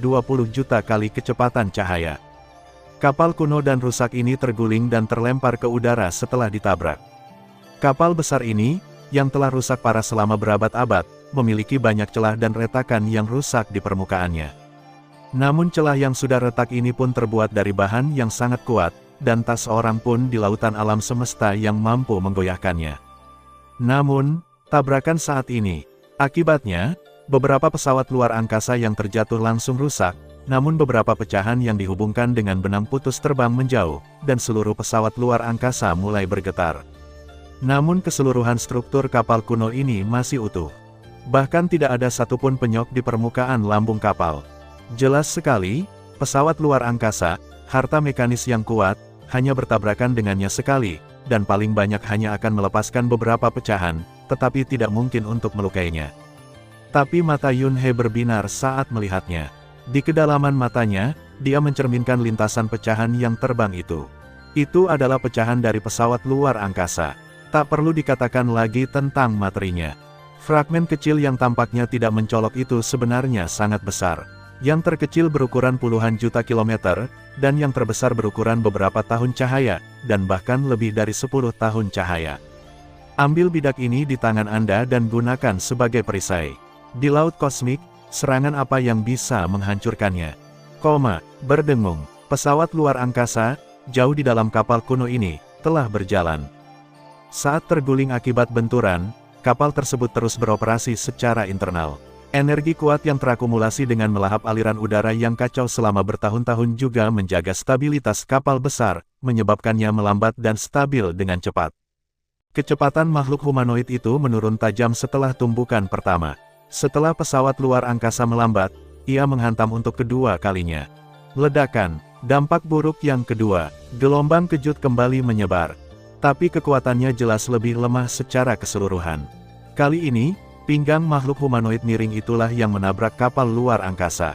juta kali kecepatan cahaya. Kapal kuno dan rusak ini terguling dan terlempar ke udara setelah ditabrak. Kapal besar ini, yang telah rusak parah selama berabad-abad, memiliki banyak celah dan retakan yang rusak di permukaannya. Namun celah yang sudah retak ini pun terbuat dari bahan yang sangat kuat, dan tak seorang pun di lautan alam semesta yang mampu menggoyahkannya. Namun, tabrakan saat ini, akibatnya, beberapa pesawat luar angkasa yang terjatuh langsung rusak, namun beberapa pecahan yang dihubungkan dengan benang putus terbang menjauh, dan seluruh pesawat luar angkasa mulai bergetar. Namun keseluruhan struktur kapal kuno ini masih utuh. Bahkan tidak ada satupun penyok di permukaan lambung kapal. Jelas sekali, pesawat luar angkasa, harta mekanis yang kuat, hanya bertabrakan dengannya sekali, dan paling banyak hanya akan melepaskan beberapa pecahan, tetapi tidak mungkin untuk melukainya. Tapi mata Yun He berbinar saat melihatnya. Di kedalaman matanya, dia mencerminkan lintasan pecahan yang terbang itu. Itu adalah pecahan dari pesawat luar angkasa. Tak perlu dikatakan lagi tentang materinya. Fragmen kecil yang tampaknya tidak mencolok itu sebenarnya sangat besar. Yang terkecil berukuran puluhan juta kilometer, dan yang terbesar berukuran beberapa tahun cahaya, dan bahkan lebih dari 10 tahun cahaya. Ambil bidak ini di tangan Anda dan gunakan sebagai perisai. Di laut kosmik, serangan apa yang bisa menghancurkannya? Berdengung, pesawat luar angkasa, jauh di dalam kapal kuno ini, telah berjalan. Saat terguling akibat benturan, kapal tersebut terus beroperasi secara internal. Energi kuat yang terakumulasi dengan melahap aliran udara yang kacau selama bertahun-tahun juga menjaga stabilitas kapal besar, menyebabkannya melambat dan stabil dengan cepat. Kecepatan makhluk humanoid itu menurun tajam setelah tumbukan pertama. Setelah pesawat luar angkasa melambat, ia menghantam untuk kedua kalinya. Ledakan, dampak buruk yang kedua, gelombang kejut kembali menyebar. Tapi kekuatannya jelas lebih lemah secara keseluruhan. Kali ini, pinggang makhluk humanoid miring itulah yang menabrak kapal luar angkasa.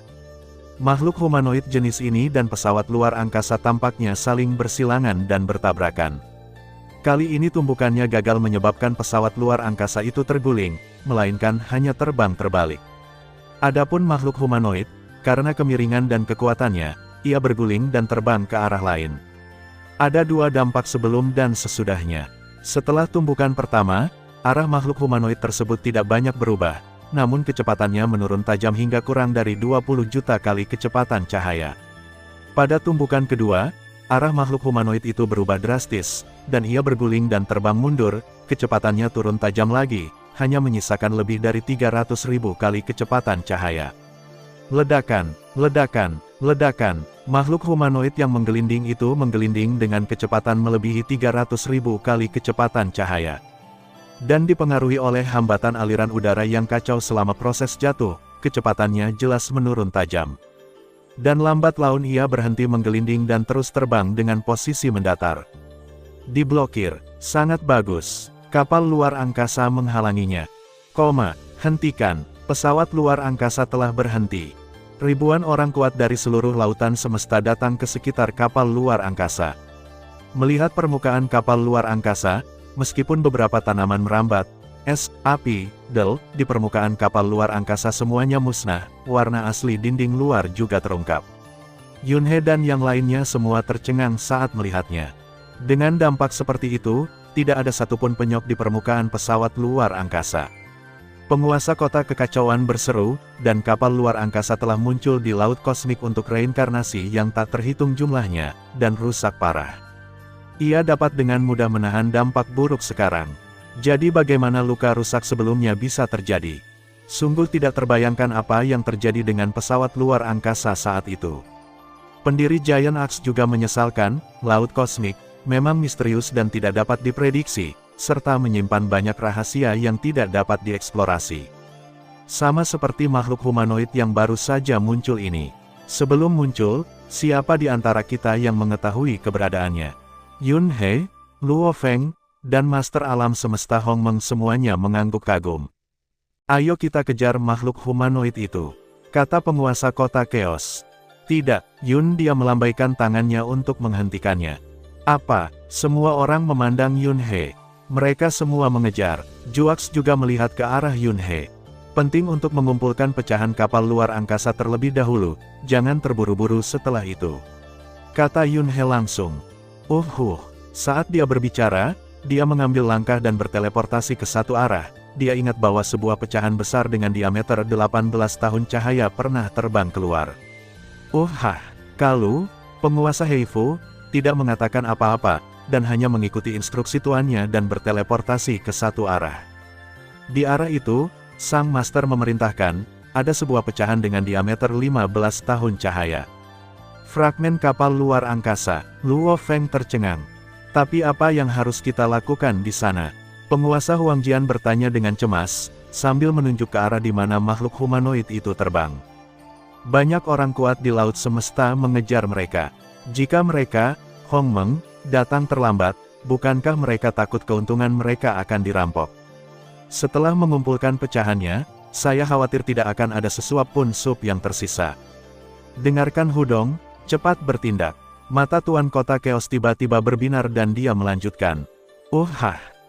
Makhluk humanoid jenis ini dan pesawat luar angkasa tampaknya saling bersilangan dan bertabrakan. Kali ini tumbukannya gagal menyebabkan pesawat luar angkasa itu terguling, melainkan hanya terbang terbalik. Adapun makhluk humanoid, karena kemiringan dan kekuatannya, ia berguling dan terbang ke arah lain. Ada dua dampak sebelum dan sesudahnya. Setelah tumbukan pertama, arah makhluk humanoid tersebut tidak banyak berubah, namun kecepatannya menurun tajam hingga kurang dari 20 juta kali kecepatan cahaya. Pada tumbukan kedua, arah makhluk humanoid itu berubah drastis, dan ia berguling dan terbang mundur, kecepatannya turun tajam lagi, hanya menyisakan lebih dari 300.000 kali kecepatan cahaya. Ledakan, ledakan, ledakan, makhluk humanoid yang menggelinding itu menggelinding dengan kecepatan melebihi 300.000 kali kecepatan cahaya. Dan dipengaruhi oleh hambatan aliran udara yang kacau selama proses jatuh, kecepatannya jelas menurun tajam. Dan lambat laun ia berhenti menggelinding dan terus terbang dengan posisi mendatar. Diblokir, sangat bagus. Kapal luar angkasa menghalanginya. Hentikan, pesawat luar angkasa telah berhenti. Ribuan orang kuat dari seluruh lautan semesta datang ke sekitar kapal luar angkasa. Melihat permukaan kapal luar angkasa, meskipun beberapa tanaman merambat, es, api, del, di permukaan kapal luar angkasa semuanya musnah, warna asli dinding luar juga terungkap. Yunhe dan yang lainnya semua tercengang saat melihatnya. Dengan dampak seperti itu, tidak ada satupun penyok di permukaan pesawat luar angkasa. Penguasa kota kekacauan berseru, dan kapal luar angkasa telah muncul di laut kosmik untuk reinkarnasi yang tak terhitung jumlahnya, dan rusak parah. Ia dapat dengan mudah menahan dampak buruk sekarang. Jadi bagaimana luka rusak sebelumnya bisa terjadi? Sungguh tidak terbayangkan apa yang terjadi dengan pesawat luar angkasa saat itu. Pendiri Giant Axe juga menyesalkan, laut kosmik memang misterius dan tidak dapat diprediksi, serta menyimpan banyak rahasia yang tidak dapat dieksplorasi. Sama seperti makhluk humanoid yang baru saja muncul ini. Sebelum muncul, siapa di antara kita yang mengetahui keberadaannya? Yunhe, Luo Feng, dan Master Alam Semesta Hong Meng semuanya mengangguk kagum. Ayo kita kejar makhluk humanoid itu, kata penguasa kota Chaos. Tidak, Yun dia melambaikan tangannya untuk menghentikannya. Apa? Semua orang memandang Yunhe. Mereka semua mengejar. Juax juga melihat ke arah Yunhe. Penting untuk mengumpulkan pecahan kapal luar angkasa terlebih dahulu, jangan terburu-buru setelah itu, kata Yunhe langsung. Saat dia berbicara, dia mengambil langkah dan berteleportasi ke satu arah. Dia ingat bahwa sebuah pecahan besar dengan diameter 18 tahun cahaya pernah terbang keluar. Kalu, penguasa Heifu, tidak mengatakan apa-apa, dan hanya mengikuti instruksi tuannya dan berteleportasi ke satu arah. Di arah itu, sang master memerintahkan, ada sebuah pecahan dengan diameter 15 tahun cahaya. Fragmen kapal luar angkasa, Luo Feng tercengang. Tapi apa yang harus kita lakukan di sana? Penguasa Huangjian bertanya dengan cemas, sambil menunjuk ke arah di mana makhluk humanoid itu terbang. Banyak orang kuat di laut semesta mengejar mereka. Jika mereka, Hong Meng, datang terlambat, bukankah mereka takut keuntungan mereka akan dirampok? Setelah mengumpulkan pecahannya, saya khawatir tidak akan ada sesuap pun sup yang tersisa. Dengarkan Hudong, cepat bertindak. Mata Tuan Kota Chaos tiba-tiba berbinar dan dia melanjutkan.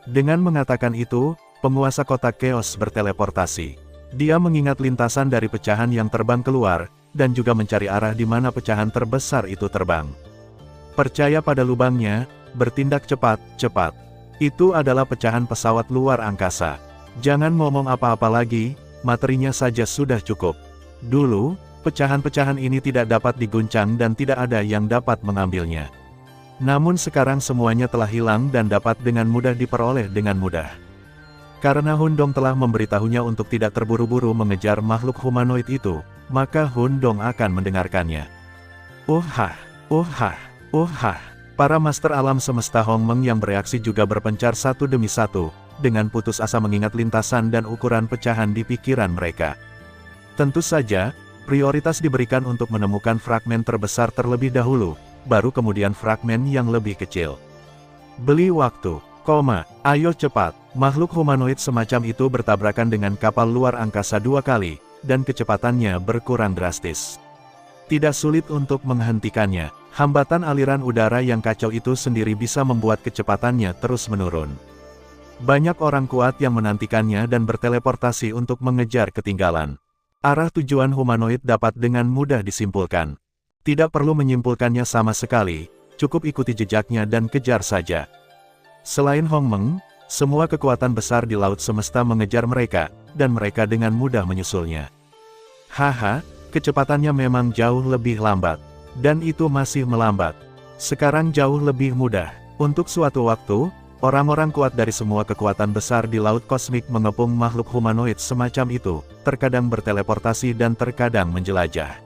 Dengan mengatakan itu, penguasa Kota Chaos berteleportasi. Dia mengingat lintasan dari pecahan yang terbang keluar, dan juga mencari arah di mana pecahan terbesar itu terbang. Percaya pada lubangnya, bertindak cepat. Itu adalah pecahan pesawat luar angkasa. Jangan ngomong apa-apa lagi, materinya saja sudah cukup. Dulu, pecahan-pecahan ini tidak dapat diguncang dan tidak ada yang dapat mengambilnya. Namun sekarang semuanya telah hilang dan dapat dengan mudah diperoleh dengan mudah. Karena Hundong telah memberitahunya untuk tidak terburu-buru mengejar makhluk humanoid itu, maka Hundong akan mendengarkannya. Para master alam semesta Hong Meng yang bereaksi juga berpencar satu demi satu, dengan putus asa mengingat lintasan dan ukuran pecahan di pikiran mereka. Tentu saja, prioritas diberikan untuk menemukan fragmen terbesar terlebih dahulu, baru kemudian fragmen yang lebih kecil. Beli waktu, ayo cepat. Makhluk humanoid semacam itu bertabrakan dengan kapal luar angkasa 2 kali, dan kecepatannya berkurang drastis. Tidak sulit untuk menghentikannya, hambatan aliran udara yang kacau itu sendiri bisa membuat kecepatannya terus menurun. Banyak orang kuat yang menantikannya dan berteleportasi untuk mengejar ketinggalan. Arah tujuan humanoid dapat dengan mudah disimpulkan. Tidak perlu menyimpulkannya sama sekali, cukup ikuti jejaknya dan kejar saja. Selain Hong Meng, semua kekuatan besar di laut semesta mengejar mereka, dan mereka dengan mudah menyusulnya. Kecepatannya memang jauh lebih lambat. Dan itu masih melambat. Sekarang jauh lebih mudah. Untuk suatu waktu, orang-orang kuat dari semua kekuatan besar di laut kosmik mengepung makhluk humanoid semacam itu, terkadang berteleportasi dan terkadang menjelajah.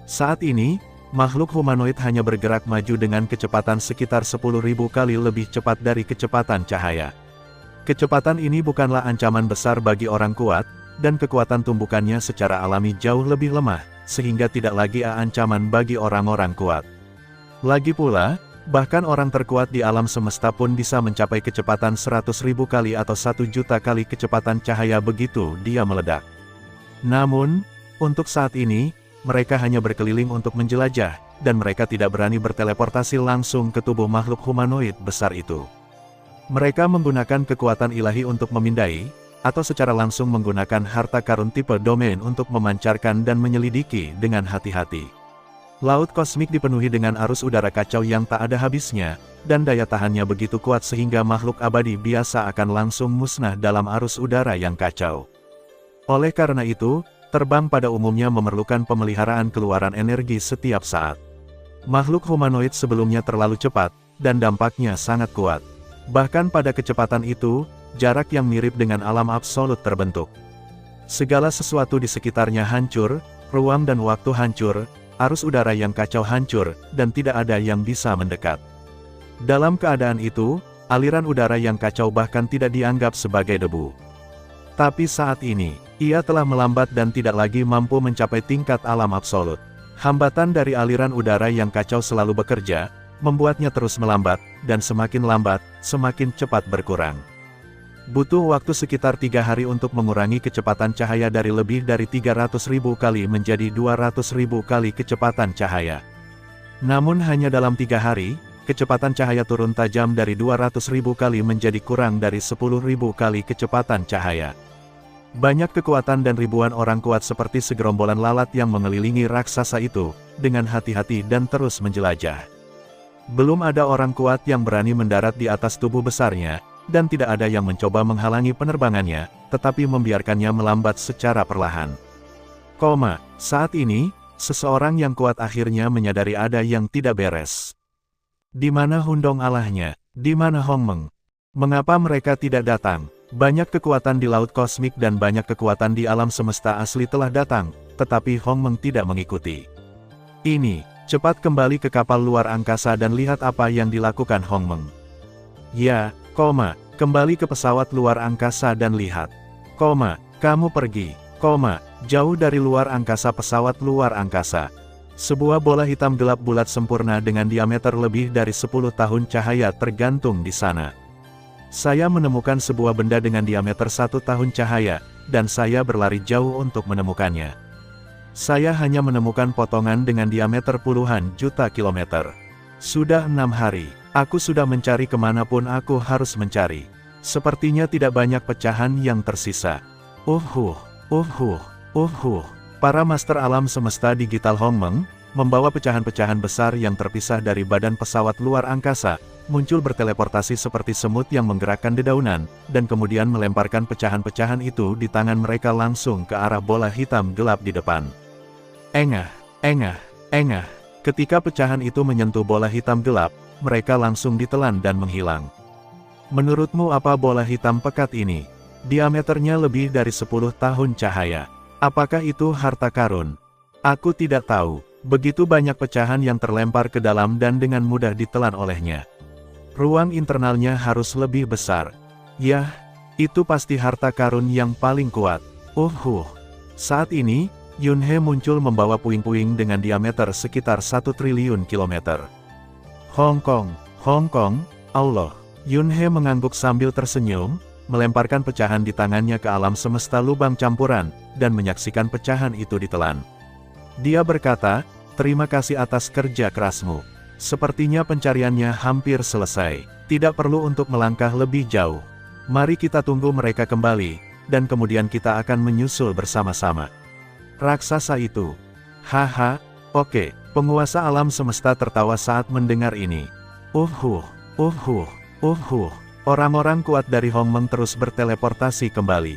Saat ini, makhluk humanoid hanya bergerak maju dengan kecepatan sekitar 10.000 kali lebih cepat dari kecepatan cahaya. Kecepatan ini bukanlah ancaman besar bagi orang kuat, dan kekuatan tumbukannya secara alami jauh lebih lemah, sehingga tidak lagi ancaman bagi orang-orang kuat. Lagi pula, bahkan orang terkuat di alam semesta pun bisa mencapai kecepatan 100.000 kali atau 1 juta kali kecepatan cahaya begitu dia meledak. Namun, untuk saat ini, mereka hanya berkeliling untuk menjelajah, dan mereka tidak berani berteleportasi langsung ke tubuh makhluk humanoid besar itu. Mereka menggunakan kekuatan ilahi untuk memindai, atau secara langsung menggunakan harta karun tipe domain untuk memancarkan dan menyelidiki dengan hati-hati. Laut kosmik dipenuhi dengan arus udara kacau yang tak ada habisnya, dan daya tahannya begitu kuat sehingga makhluk abadi biasa akan langsung musnah dalam arus udara yang kacau. Oleh karena itu, terbang pada umumnya memerlukan pemeliharaan keluaran energi setiap saat. Makhluk humanoid sebelumnya terlalu cepat, dan dampaknya sangat kuat. Bahkan pada kecepatan itu, jarak yang mirip dengan alam absolut terbentuk. Segala sesuatu di sekitarnya hancur, ruang dan waktu hancur, arus udara yang kacau hancur, dan tidak ada yang bisa mendekat. Dalam keadaan itu, aliran udara yang kacau bahkan tidak dianggap sebagai debu. Tapi saat ini, ia telah melambat dan tidak lagi mampu mencapai tingkat alam absolut. Hambatan dari aliran udara yang kacau selalu bekerja, membuatnya terus melambat, dan semakin lambat, semakin cepat berkurang. Butuh waktu sekitar 3 hari untuk mengurangi kecepatan cahaya dari lebih dari 300.000 kali menjadi 200.000 kali kecepatan cahaya. Namun hanya dalam 3 hari, kecepatan cahaya turun tajam dari 200.000 kali menjadi kurang dari 10.000 kali kecepatan cahaya. Banyak kekuatan dan ribuan orang kuat seperti segerombolan lalat yang mengelilingi raksasa itu, dengan hati-hati dan terus menjelajah. Belum ada orang kuat yang berani mendarat di atas tubuh besarnya, dan tidak ada yang mencoba menghalangi penerbangannya, tetapi membiarkannya melambat secara perlahan. Saat ini, seseorang yang kuat akhirnya menyadari ada yang tidak beres. Di mana Hundong Allahnya? Di mana Hongmeng? Mengapa mereka tidak datang? Banyak kekuatan di laut kosmik dan banyak kekuatan di alam semesta asli telah datang, tetapi Hongmeng tidak mengikuti. Cepat kembali ke kapal luar angkasa dan lihat apa yang dilakukan Hongmeng. Ya, kembali ke pesawat luar angkasa dan lihat. Kamu pergi. Jauh dari luar angkasa pesawat luar angkasa. Sebuah bola hitam gelap bulat sempurna dengan diameter lebih dari 10 tahun cahaya tergantung di sana. Saya menemukan sebuah benda dengan diameter 1 tahun cahaya, dan saya berlari jauh untuk menemukannya. Saya hanya menemukan potongan dengan diameter puluhan juta kilometer. Sudah 6 hari, aku sudah mencari kemanapun aku harus mencari. Sepertinya tidak banyak pecahan yang tersisa. Para master alam semesta digital Hongmeng, membawa pecahan-pecahan besar yang terpisah dari badan pesawat luar angkasa, muncul berteleportasi seperti semut yang menggerakkan dedaunan, dan kemudian melemparkan pecahan-pecahan itu di tangan mereka langsung ke arah bola hitam gelap di depan. Ketika pecahan itu menyentuh bola hitam gelap, mereka langsung ditelan dan menghilang. Menurutmu apa bola hitam pekat ini? Diameternya lebih dari 10 tahun cahaya. Apakah itu harta karun? Aku tidak tahu. Begitu banyak pecahan yang terlempar ke dalam dan dengan mudah ditelan olehnya. Ruang internalnya harus lebih besar. Yah, itu pasti harta karun yang paling kuat. Saat ini, Yunhe muncul membawa puing-puing dengan diameter sekitar 1 triliun kilometer. Hong Kong, Allah. Yunhe mengangguk sambil tersenyum, melemparkan pecahan di tangannya ke alam semesta lubang campuran, dan menyaksikan pecahan itu ditelan. Dia berkata, terima kasih atas kerja kerasmu. Sepertinya pencariannya hampir selesai. Tidak perlu untuk melangkah lebih jauh. Mari kita tunggu mereka kembali, dan kemudian kita akan menyusul bersama-sama. Raksasa itu. Oke, penguasa alam semesta tertawa saat mendengar ini. Orang-orang kuat dari Hongmeng terus berteleportasi kembali.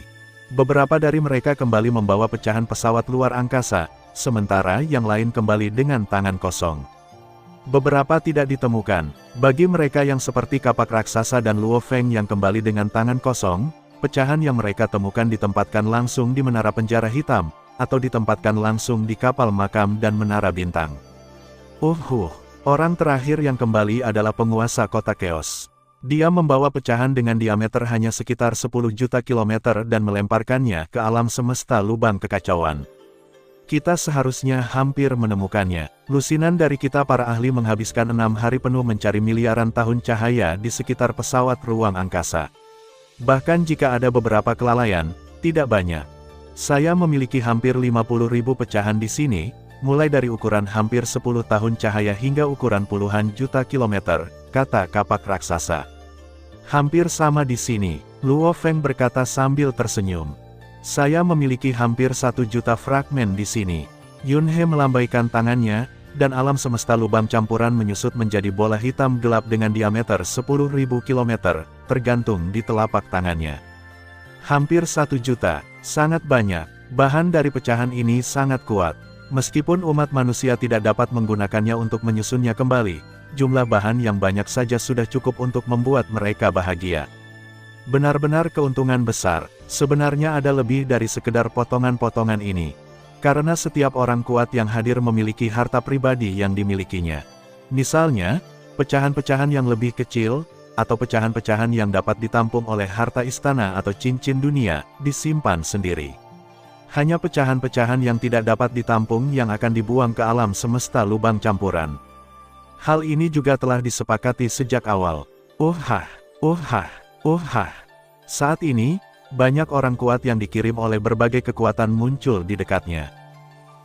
Beberapa dari mereka kembali membawa pecahan pesawat luar angkasa, sementara yang lain kembali dengan tangan kosong. Beberapa tidak ditemukan. Bagi mereka yang seperti kapak raksasa dan Luo Feng yang kembali dengan tangan kosong, pecahan yang mereka temukan ditempatkan langsung di menara penjara hitam, atau ditempatkan langsung di kapal makam dan menara bintang. Orang terakhir yang kembali adalah penguasa kota Chaos. Dia membawa pecahan dengan diameter hanya sekitar 10 juta kilometer dan melemparkannya ke alam semesta lubang kekacauan. Kita seharusnya hampir menemukannya. Lusinan dari kita para ahli menghabiskan 6 hari penuh mencari miliaran tahun cahaya di sekitar pesawat ruang angkasa. Bahkan jika ada beberapa kelalaian, tidak banyak. Saya memiliki hampir 50.000 pecahan di sini, mulai dari ukuran hampir 10 tahun cahaya hingga ukuran puluhan juta kilometer, kata kapak raksasa. Hampir sama di sini, Luo Feng berkata sambil tersenyum. Saya memiliki hampir 1 juta fragmen di sini. Yun He melambaikan tangannya, dan alam semesta lubang campuran menyusut menjadi bola hitam gelap dengan diameter 10.000 km, tergantung di telapak tangannya. Hampir 1 juta, sangat banyak. Bahan dari pecahan ini sangat kuat. Meskipun umat manusia tidak dapat menggunakannya untuk menyusunnya kembali, jumlah bahan yang banyak saja sudah cukup untuk membuat mereka bahagia. Benar-benar keuntungan besar. Sebenarnya ada lebih dari sekedar potongan-potongan ini. Karena setiap orang kuat yang hadir memiliki harta pribadi yang dimilikinya. Misalnya, pecahan-pecahan yang lebih kecil, atau pecahan-pecahan yang dapat ditampung oleh harta istana atau cincin dunia, disimpan sendiri. Hanya pecahan-pecahan yang tidak dapat ditampung yang akan dibuang ke alam semesta lubang campuran. Hal ini juga telah disepakati sejak awal. Saat ini, banyak orang kuat yang dikirim oleh berbagai kekuatan muncul di dekatnya.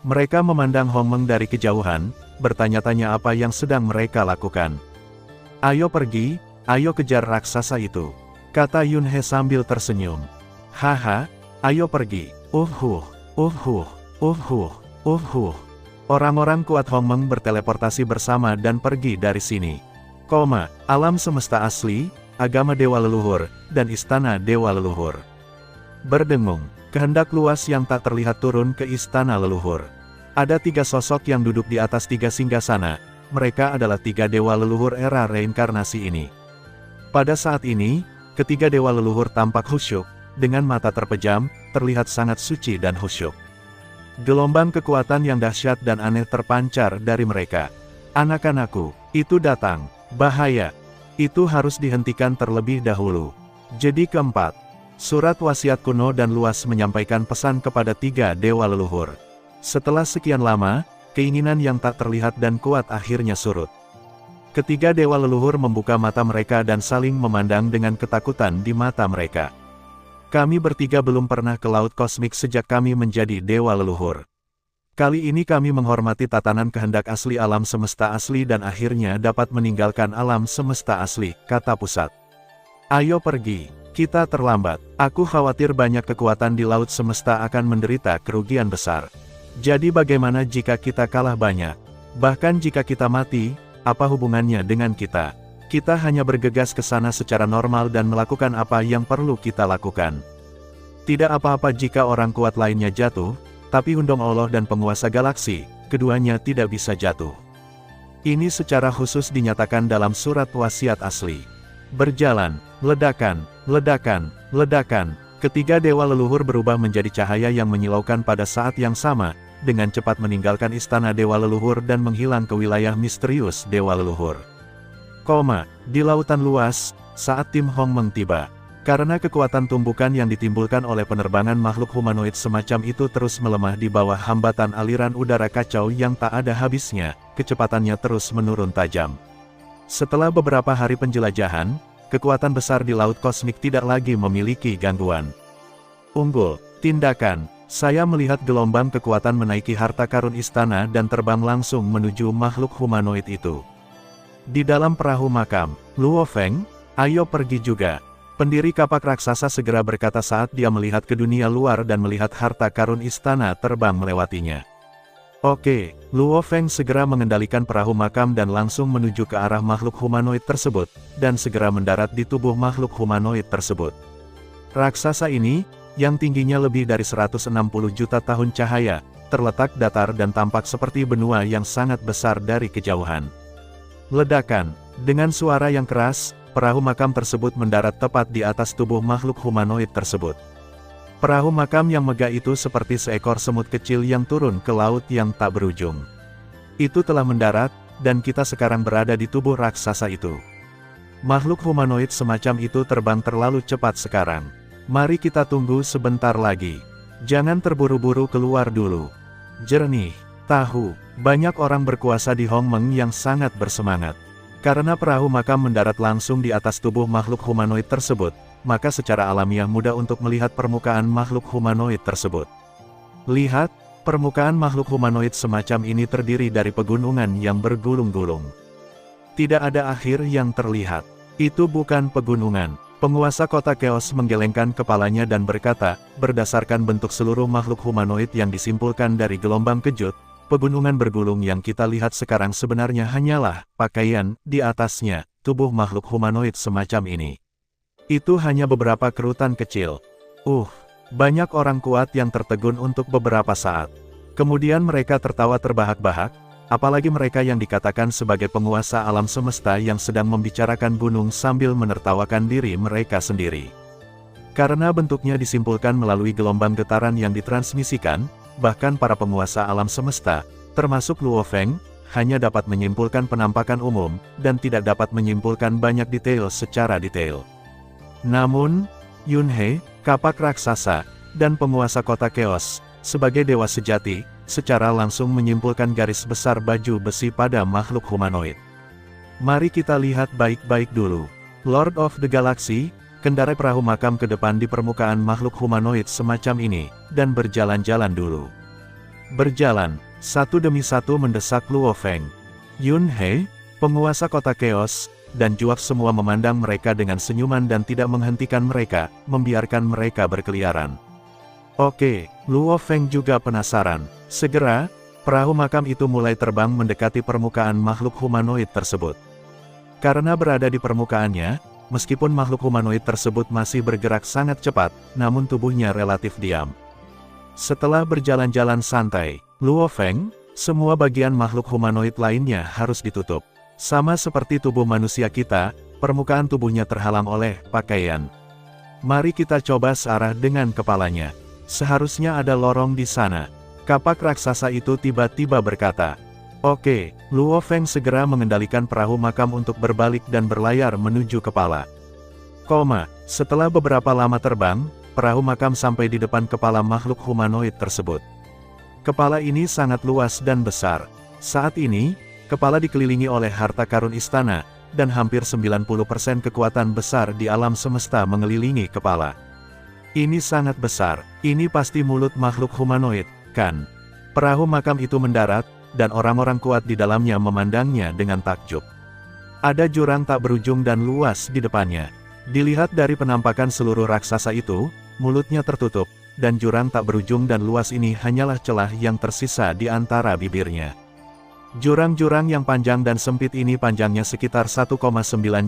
Mereka memandang Hong Meng dari kejauhan, bertanya-tanya apa yang sedang mereka lakukan. Ayo pergi, ayo kejar raksasa itu, kata Yun He sambil tersenyum. Haha, ayo pergi. Orang-orang kuat Hong Meng berteleportasi bersama dan pergi dari sini. Alam semesta asli, agama dewa leluhur, dan istana dewa leluhur. Berdengung, kehendak luas yang tak terlihat turun ke istana leluhur. Ada 3 sosok yang duduk di atas 3 singgasana, mereka adalah 3 dewa leluhur era reinkarnasi ini. Pada saat ini, ketiga dewa leluhur tampak khusyuk, dengan mata terpejam, terlihat sangat suci dan khusyuk. Gelombang kekuatan yang dahsyat dan aneh terpancar dari mereka. Anak-anakku, itu datang, bahaya. Itu harus dihentikan terlebih dahulu. Jadi keempat, surat wasiat kuno dan luas menyampaikan pesan kepada 3 dewa leluhur. Setelah sekian lama, keinginan yang tak terlihat dan kuat akhirnya surut. Ketiga dewa leluhur membuka mata mereka dan saling memandang dengan ketakutan di mata mereka. Kami bertiga belum pernah ke laut kosmik sejak kami menjadi dewa leluhur. Kali ini kami menghormati tatanan kehendak asli alam semesta asli dan akhirnya dapat meninggalkan alam semesta asli, kata pusat. Ayo pergi, kita terlambat. Aku khawatir banyak kekuatan di laut semesta akan menderita kerugian besar. Jadi bagaimana jika kita kalah banyak? Bahkan jika kita mati, apa hubungannya dengan kita? Kita hanya bergegas ke sana secara normal dan melakukan apa yang perlu kita lakukan. Tidak apa-apa jika orang kuat lainnya jatuh, tapi Hundong Allah dan penguasa galaksi, keduanya tidak bisa jatuh. Ini secara khusus dinyatakan dalam surat wasiat asli. Berjalan, ledakan, ledakan, ledakan. Ketiga dewa leluhur berubah menjadi cahaya yang menyilaukan pada saat yang sama, dengan cepat meninggalkan istana dewa leluhur dan menghilang ke wilayah misterius dewa leluhur. Di lautan luas, saat tim Hong Meng tiba. Karena kekuatan tumbukan yang ditimbulkan oleh penerbangan makhluk humanoid semacam itu terus melemah di bawah hambatan aliran udara kacau yang tak ada habisnya, kecepatannya terus menurun tajam. Setelah beberapa hari penjelajahan, kekuatan besar di laut kosmik tidak lagi memiliki gangguan. Unggul, tindakan, saya melihat gelombang kekuatan menaiki harta karun istana dan terbang langsung menuju makhluk humanoid itu. Di dalam perahu makam, Luo Feng, ayo pergi juga. Pendiri kapak raksasa segera berkata saat dia melihat ke dunia luar dan melihat harta karun istana terbang melewatinya. Oke, Luo Feng segera mengendalikan perahu makam dan langsung menuju ke arah makhluk humanoid tersebut, dan segera mendarat di tubuh makhluk humanoid tersebut. Raksasa ini, yang tingginya lebih dari 160 juta tahun cahaya, terletak datar dan tampak seperti benua yang sangat besar dari kejauhan. Ledakan. Dengan suara yang keras, perahu makam tersebut mendarat tepat di atas tubuh makhluk humanoid tersebut. Perahu makam yang megah itu seperti seekor semut kecil yang turun ke laut yang tak berujung. Itu telah mendarat, dan kita sekarang berada di tubuh raksasa itu. Makhluk humanoid semacam itu terbang terlalu cepat sekarang. Mari kita tunggu sebentar lagi. Jangan terburu-buru keluar dulu. Jernih. Tahu, banyak orang berkuasa di Hongmeng yang sangat bersemangat. Karena perahu makam mendarat langsung di atas tubuh makhluk humanoid tersebut, maka secara alamiah mudah untuk melihat permukaan makhluk humanoid tersebut. Lihat, permukaan makhluk humanoid semacam ini terdiri dari pegunungan yang bergulung-gulung. Tidak ada akhir yang terlihat. Itu bukan pegunungan. Penguasa kota Chaos menggelengkan kepalanya dan berkata, berdasarkan bentuk seluruh makhluk humanoid yang disimpulkan dari gelombang kejut, pegunungan bergulung yang kita lihat sekarang sebenarnya hanyalah pakaian di atasnya, tubuh makhluk humanoid semacam ini. Itu hanya beberapa kerutan kecil. Banyak orang kuat yang tertegun untuk beberapa saat. Kemudian mereka tertawa terbahak-bahak, apalagi mereka yang dikatakan sebagai penguasa alam semesta yang sedang membicarakan gunung sambil menertawakan diri mereka sendiri. Karena bentuknya disimpulkan melalui gelombang getaran yang ditransmisikan, bahkan para penguasa alam semesta, termasuk Luo Feng, hanya dapat menyimpulkan penampakan umum, dan tidak dapat menyimpulkan banyak detail secara detail. Namun, Yun He, kapak raksasa, dan penguasa kota Chaos, sebagai dewa sejati, secara langsung menyimpulkan garis besar baju besi pada makhluk humanoid. Mari kita lihat baik-baik dulu. Lord of the Galaxy, kendarai perahu makam ke depan di permukaan makhluk humanoid semacam ini, dan berjalan-jalan dulu. Berjalan, satu demi satu mendesak Luo Feng. Yun He, penguasa kota Chaos, dan Juak semua memandang mereka dengan senyuman dan tidak menghentikan mereka, membiarkan mereka berkeliaran. Oke, Luo Feng juga penasaran. Segera, perahu makam itu mulai terbang mendekati permukaan makhluk humanoid tersebut. Karena berada di permukaannya, meskipun makhluk humanoid tersebut masih bergerak sangat cepat, namun tubuhnya relatif diam. Setelah berjalan-jalan santai, Luo Feng, semua bagian makhluk humanoid lainnya harus ditutup. Sama seperti tubuh manusia kita, permukaan tubuhnya terhalang oleh pakaian. Mari kita coba searah dengan kepalanya. Seharusnya ada lorong di sana. Kapak raksasa itu tiba-tiba berkata. Oke, Luo Feng segera mengendalikan perahu makam untuk berbalik dan berlayar menuju kepala. Setelah beberapa lama terbang, perahu makam sampai di depan kepala makhluk humanoid tersebut. Kepala ini sangat luas dan besar. Saat ini, kepala dikelilingi oleh harta karun istana, dan hampir 90% kekuatan besar di alam semesta mengelilingi kepala. Ini sangat besar, ini pasti mulut makhluk humanoid, kan? Perahu makam itu mendarat, dan orang-orang kuat di dalamnya memandangnya dengan takjub. Ada jurang tak berujung dan luas di depannya. Dilihat dari penampakan seluruh raksasa itu, mulutnya tertutup, dan jurang tak berujung dan luas ini hanyalah celah yang tersisa di antara bibirnya. Jurang-jurang yang panjang dan sempit ini panjangnya sekitar 1,9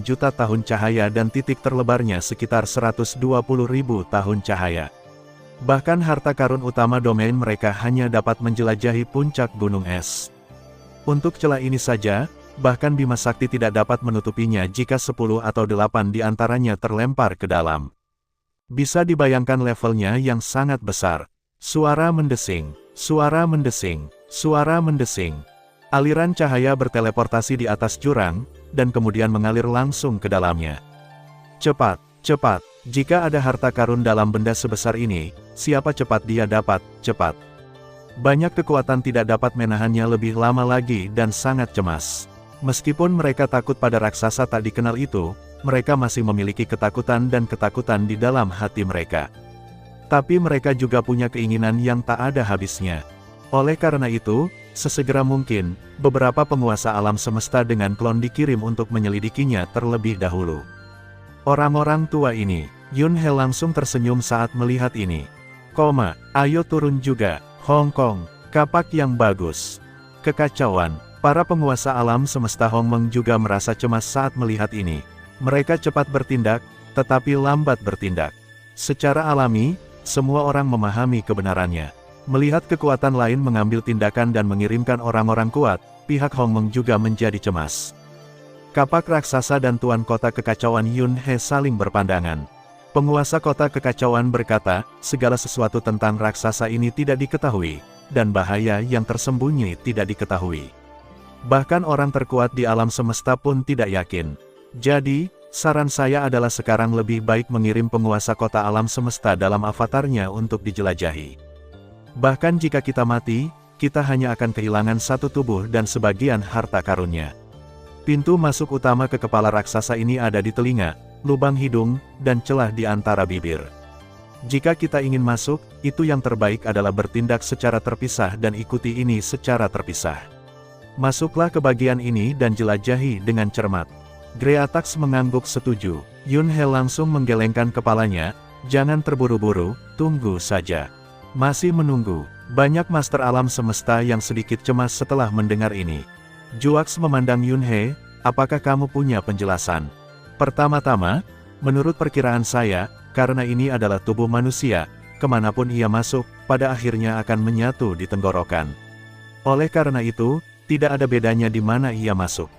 juta tahun cahaya dan titik terlebarnya sekitar 120.000 tahun cahaya. Bahkan harta karun utama domain mereka hanya dapat menjelajahi puncak gunung es. Untuk celah ini saja, bahkan Bima Sakti tidak dapat menutupinya jika 10 atau 8 di antaranya terlempar ke dalam. Bisa dibayangkan levelnya yang sangat besar. Suara mendesing, suara mendesing, suara mendesing. Aliran cahaya berteleportasi di atas jurang, dan kemudian mengalir langsung ke dalamnya. Cepat, cepat, jika ada harta karun dalam benda sebesar ini, siapa cepat dia dapat, cepat. Banyak kekuatan tidak dapat menahannya lebih lama lagi dan sangat cemas. Meskipun mereka takut pada raksasa tak dikenal itu, mereka masih memiliki ketakutan dan ketakutan di dalam hati mereka. Tapi mereka juga punya keinginan yang tak ada habisnya. Oleh karena itu, sesegera mungkin, beberapa penguasa alam semesta dengan klon dikirim untuk menyelidikinya terlebih dahulu. Orang-orang tua ini, Yun He langsung tersenyum saat melihat ini. Ayo turun juga, Hong Kong, kapak yang bagus. Kekacauan, para penguasa alam semesta Hongmeng juga merasa cemas saat melihat ini. Mereka cepat bertindak, tetapi lambat bertindak. Secara alami, semua orang memahami kebenarannya. Melihat kekuatan lain mengambil tindakan dan mengirimkan orang-orang kuat, pihak Hongmeng juga menjadi cemas. Kapak raksasa dan tuan kota kekacauan Yun He saling berpandangan. Penguasa kota kekacauan berkata, segala sesuatu tentang raksasa ini tidak diketahui, dan bahaya yang tersembunyi tidak diketahui. Bahkan orang terkuat di alam semesta pun tidak yakin. Jadi, saran saya adalah sekarang lebih baik mengirim penguasa kota alam semesta dalam avatarnya untuk dijelajahi. Bahkan jika kita mati, kita hanya akan kehilangan satu tubuh dan sebagian harta karunnya. Pintu masuk utama ke kepala raksasa ini ada di telinga, lubang hidung, dan celah di antara bibir. Jika kita ingin masuk, itu yang terbaik adalah bertindak secara terpisah dan ikuti ini secara terpisah. Masuklah ke bagian ini dan jelajahi dengan cermat. Greatax mengangguk setuju. Yun He langsung menggelengkan kepalanya, jangan terburu-buru, tunggu saja. Masih menunggu. Banyak master alam semesta yang sedikit cemas setelah mendengar ini. Juax memandang Yun He, apakah kamu punya penjelasan? Pertama-tama, menurut perkiraan saya, karena ini adalah tubuh manusia, kemanapun ia masuk, pada akhirnya akan menyatu di tenggorokan. Oleh karena itu, tidak ada bedanya di mana ia masuk.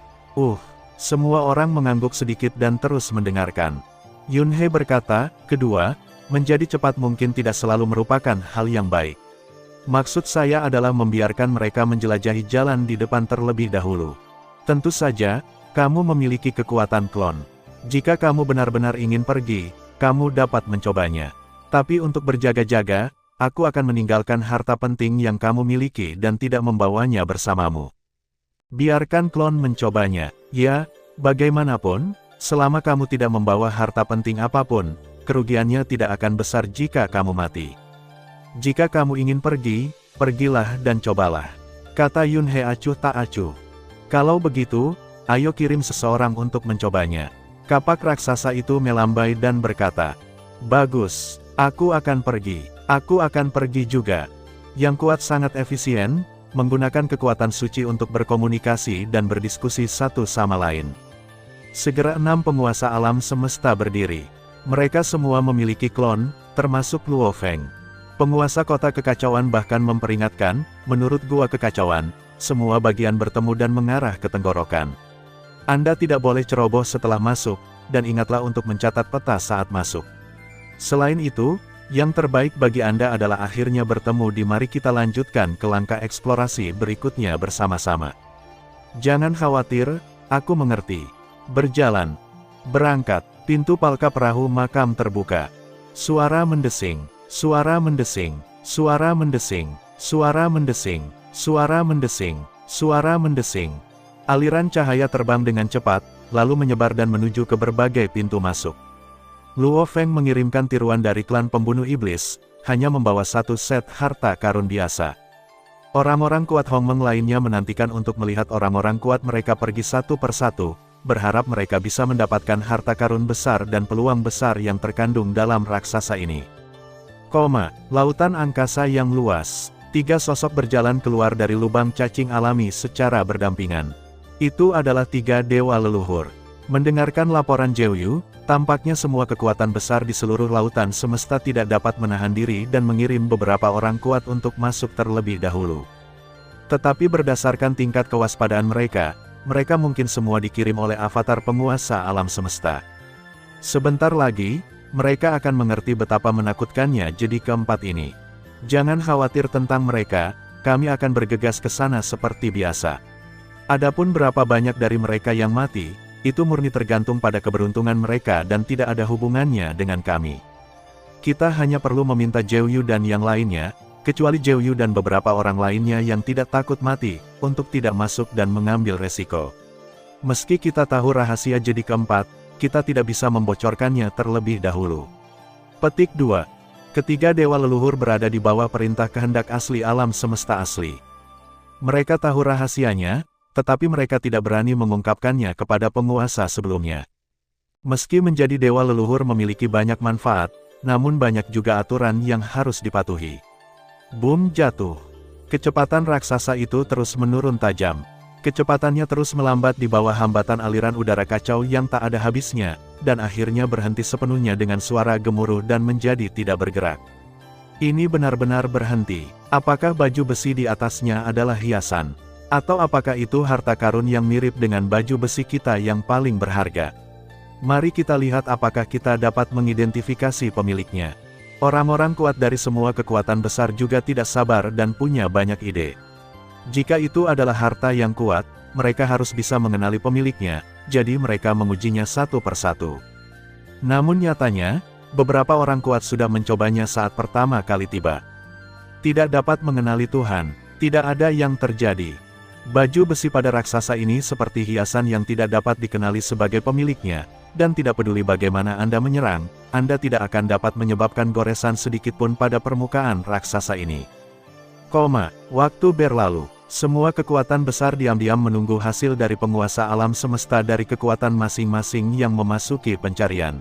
Semua orang mengangguk sedikit dan terus mendengarkan. Yun He berkata, kedua, menjadi cepat mungkin tidak selalu merupakan hal yang baik. Maksud saya adalah membiarkan mereka menjelajahi jalan di depan terlebih dahulu. Tentu saja, kamu memiliki kekuatan klon. Jika kamu benar-benar ingin pergi, kamu dapat mencobanya. Tapi untuk berjaga-jaga, aku akan meninggalkan harta penting yang kamu miliki dan tidak membawanya bersamamu. Biarkan klon mencobanya. Ya, bagaimanapun, selama kamu tidak membawa harta penting apapun, kerugiannya tidak akan besar jika kamu mati. Jika kamu ingin pergi, pergilah dan cobalah. Kata Yun He acuh tak acuh. Kalau begitu, ayo kirim seseorang untuk mencobanya. Kapak raksasa itu melambai dan berkata, bagus, aku akan pergi. Aku akan pergi juga. Yang kuat sangat efisien, menggunakan kekuatan suci untuk berkomunikasi dan berdiskusi satu sama lain. Segera 6 penguasa alam semesta berdiri. Mereka semua memiliki klon, termasuk Luo Feng. Penguasa kota kekacauan bahkan memperingatkan, menurut gua kekacauan, semua bagian bertemu dan mengarah ke tenggorokan. Anda tidak boleh ceroboh setelah masuk, dan ingatlah untuk mencatat peta saat masuk. Selain itu, yang terbaik bagi Anda adalah akhirnya bertemu di mari kita lanjutkan ke langkah eksplorasi berikutnya bersama-sama. Jangan khawatir, aku mengerti. Berjalan. Berangkat. Pintu palka perahu makam terbuka. Suara mendesing. Suara mendesing. Suara mendesing. Suara mendesing. Suara mendesing. Suara mendesing. Aliran cahaya terbang dengan cepat, lalu menyebar dan menuju ke berbagai pintu masuk. Luo Feng mengirimkan tiruan dari klan pembunuh iblis, hanya membawa satu set harta karun biasa. Orang-orang kuat Hongmeng lainnya menantikan untuk melihat orang-orang kuat mereka pergi satu persatu, berharap mereka bisa mendapatkan harta karun besar dan peluang besar yang terkandung dalam raksasa ini. Lautan angkasa yang luas. 3 sosok berjalan keluar dari lubang cacing alami secara berdampingan. Itu adalah 3 dewa leluhur. Mendengarkan laporan Jeoyu, tampaknya semua kekuatan besar di seluruh lautan semesta tidak dapat menahan diri dan mengirim beberapa orang kuat untuk masuk terlebih dahulu. Tetapi berdasarkan tingkat kewaspadaan mereka mungkin semua dikirim oleh avatar penguasa alam semesta. Sebentar lagi, mereka akan mengerti betapa menakutkannya jadi keempat ini. Jangan khawatir tentang mereka, kami akan bergegas ke sana seperti biasa. Adapun berapa banyak dari mereka yang mati, itu murni tergantung pada keberuntungan mereka dan tidak ada hubungannya dengan kami. Kita hanya perlu meminta Jeoyu dan yang lainnya, kecuali Jeoyu dan beberapa orang lainnya yang tidak takut mati, untuk tidak masuk dan mengambil resiko. Meski kita tahu rahasia jadi keempat, kita tidak bisa membocorkannya terlebih dahulu. Petik 2. Ketiga dewa leluhur berada di bawah perintah kehendak asli alam semesta asli. Mereka tahu rahasianya, tetapi mereka tidak berani mengungkapkannya kepada penguasa sebelumnya. Meski menjadi dewa leluhur memiliki banyak manfaat, namun banyak juga aturan yang harus dipatuhi. Boom jatuh. Kecepatan raksasa itu terus menurun tajam. Kecepatannya terus melambat di bawah hambatan aliran udara kacau yang tak ada habisnya, dan akhirnya berhenti sepenuhnya dengan suara gemuruh dan menjadi tidak bergerak. Ini benar-benar berhenti. Apakah baju besi di atasnya adalah hiasan? Atau apakah itu harta karun yang mirip dengan baju besi kita yang paling berharga? Mari kita lihat apakah kita dapat mengidentifikasi pemiliknya. Orang-orang kuat dari semua kekuatan besar juga tidak sabar dan punya banyak ide. Jika itu adalah harta yang kuat, mereka harus bisa mengenali pemiliknya, jadi mereka mengujinya satu persatu. Namun nyatanya, beberapa orang kuat sudah mencobanya saat pertama kali tiba. Tidak dapat mengenali Tuhan, tidak ada yang terjadi. Baju besi pada raksasa ini seperti hiasan yang tidak dapat dikenali sebagai pemiliknya, dan tidak peduli bagaimana Anda menyerang, Anda tidak akan dapat menyebabkan goresan sedikitpun pada permukaan raksasa ini. Waktu berlalu. Semua kekuatan besar diam-diam menunggu hasil dari penguasa alam semesta dari kekuatan masing-masing yang memasuki pencarian.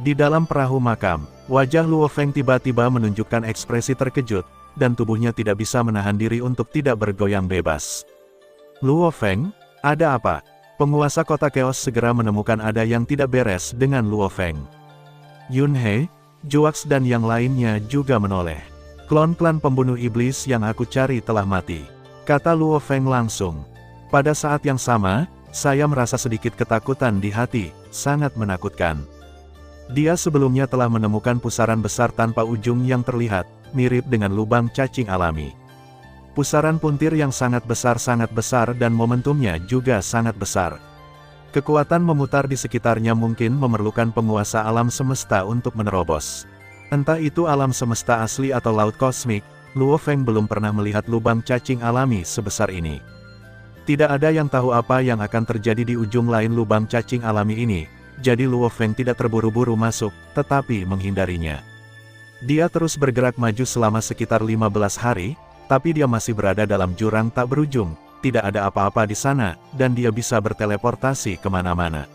Di dalam perahu makam, wajah Luo Feng tiba-tiba menunjukkan ekspresi terkejut, dan tubuhnya tidak bisa menahan diri untuk tidak bergoyang bebas. Luo Feng, ada apa? Penguasa kota Chaos segera menemukan ada yang tidak beres dengan Luo Feng. Yun He, Juax dan yang lainnya juga menoleh. Klon-klan pembunuh iblis yang aku cari telah mati, kata Luo Feng langsung. Pada saat yang sama, saya merasa sedikit ketakutan di hati, sangat menakutkan. Dia sebelumnya telah menemukan pusaran besar tanpa ujung yang terlihat, mirip dengan lubang cacing alami. Pusaran puntir yang sangat besar dan momentumnya juga sangat besar. Kekuatan memutar di sekitarnya mungkin memerlukan penguasa alam semesta untuk menerobos. Entah itu alam semesta asli atau laut kosmik, Luo Feng belum pernah melihat lubang cacing alami sebesar ini. Tidak ada yang tahu apa yang akan terjadi di ujung lain lubang cacing alami ini. Jadi Luo Feng tidak terburu-buru masuk, tetapi menghindarinya. Dia terus bergerak maju selama sekitar 15 hari, tapi dia masih berada dalam jurang tak berujung, tidak ada apa-apa di sana, dan dia bisa berteleportasi kemana-mana.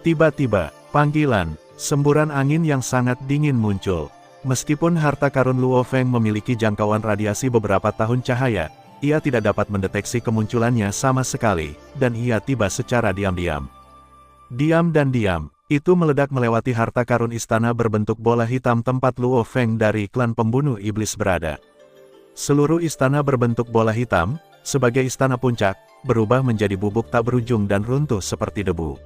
Tiba-tiba, panggilan, semburan angin yang sangat dingin muncul. Meskipun harta karun Luo Feng memiliki jangkauan radiasi beberapa tahun cahaya, ia tidak dapat mendeteksi kemunculannya sama sekali, dan ia tiba secara diam-diam. Diam dan diam, itu meledak melewati harta karun istana berbentuk bola hitam tempat Luo Feng dari klan pembunuh iblis berada. Seluruh istana berbentuk bola hitam, sebagai istana puncak, berubah menjadi bubuk tak berujung dan runtuh seperti debu.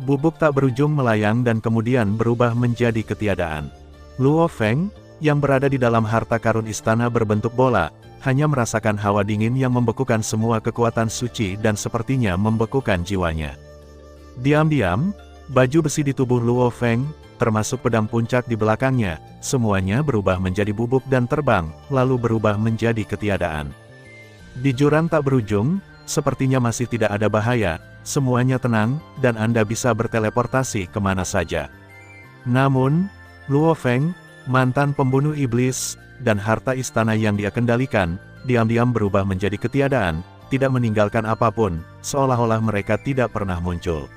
Bubuk tak berujung melayang dan kemudian berubah menjadi ketiadaan. Luo Feng, yang berada di dalam harta karun istana berbentuk bola, hanya merasakan hawa dingin yang membekukan semua kekuatan suci dan sepertinya membekukan jiwanya. Diam-diam, baju besi di tubuh Luo Feng, termasuk pedang puncak di belakangnya, semuanya berubah menjadi bubuk dan terbang, lalu berubah menjadi ketiadaan. Di jurang tak berujung, sepertinya masih tidak ada bahaya, semuanya tenang, dan Anda bisa berteleportasi kemana saja. Namun, Luo Feng, mantan pembunuh iblis, dan harta istana yang dia kendalikan, diam-diam berubah menjadi ketiadaan, tidak meninggalkan apapun, seolah-olah mereka tidak pernah muncul.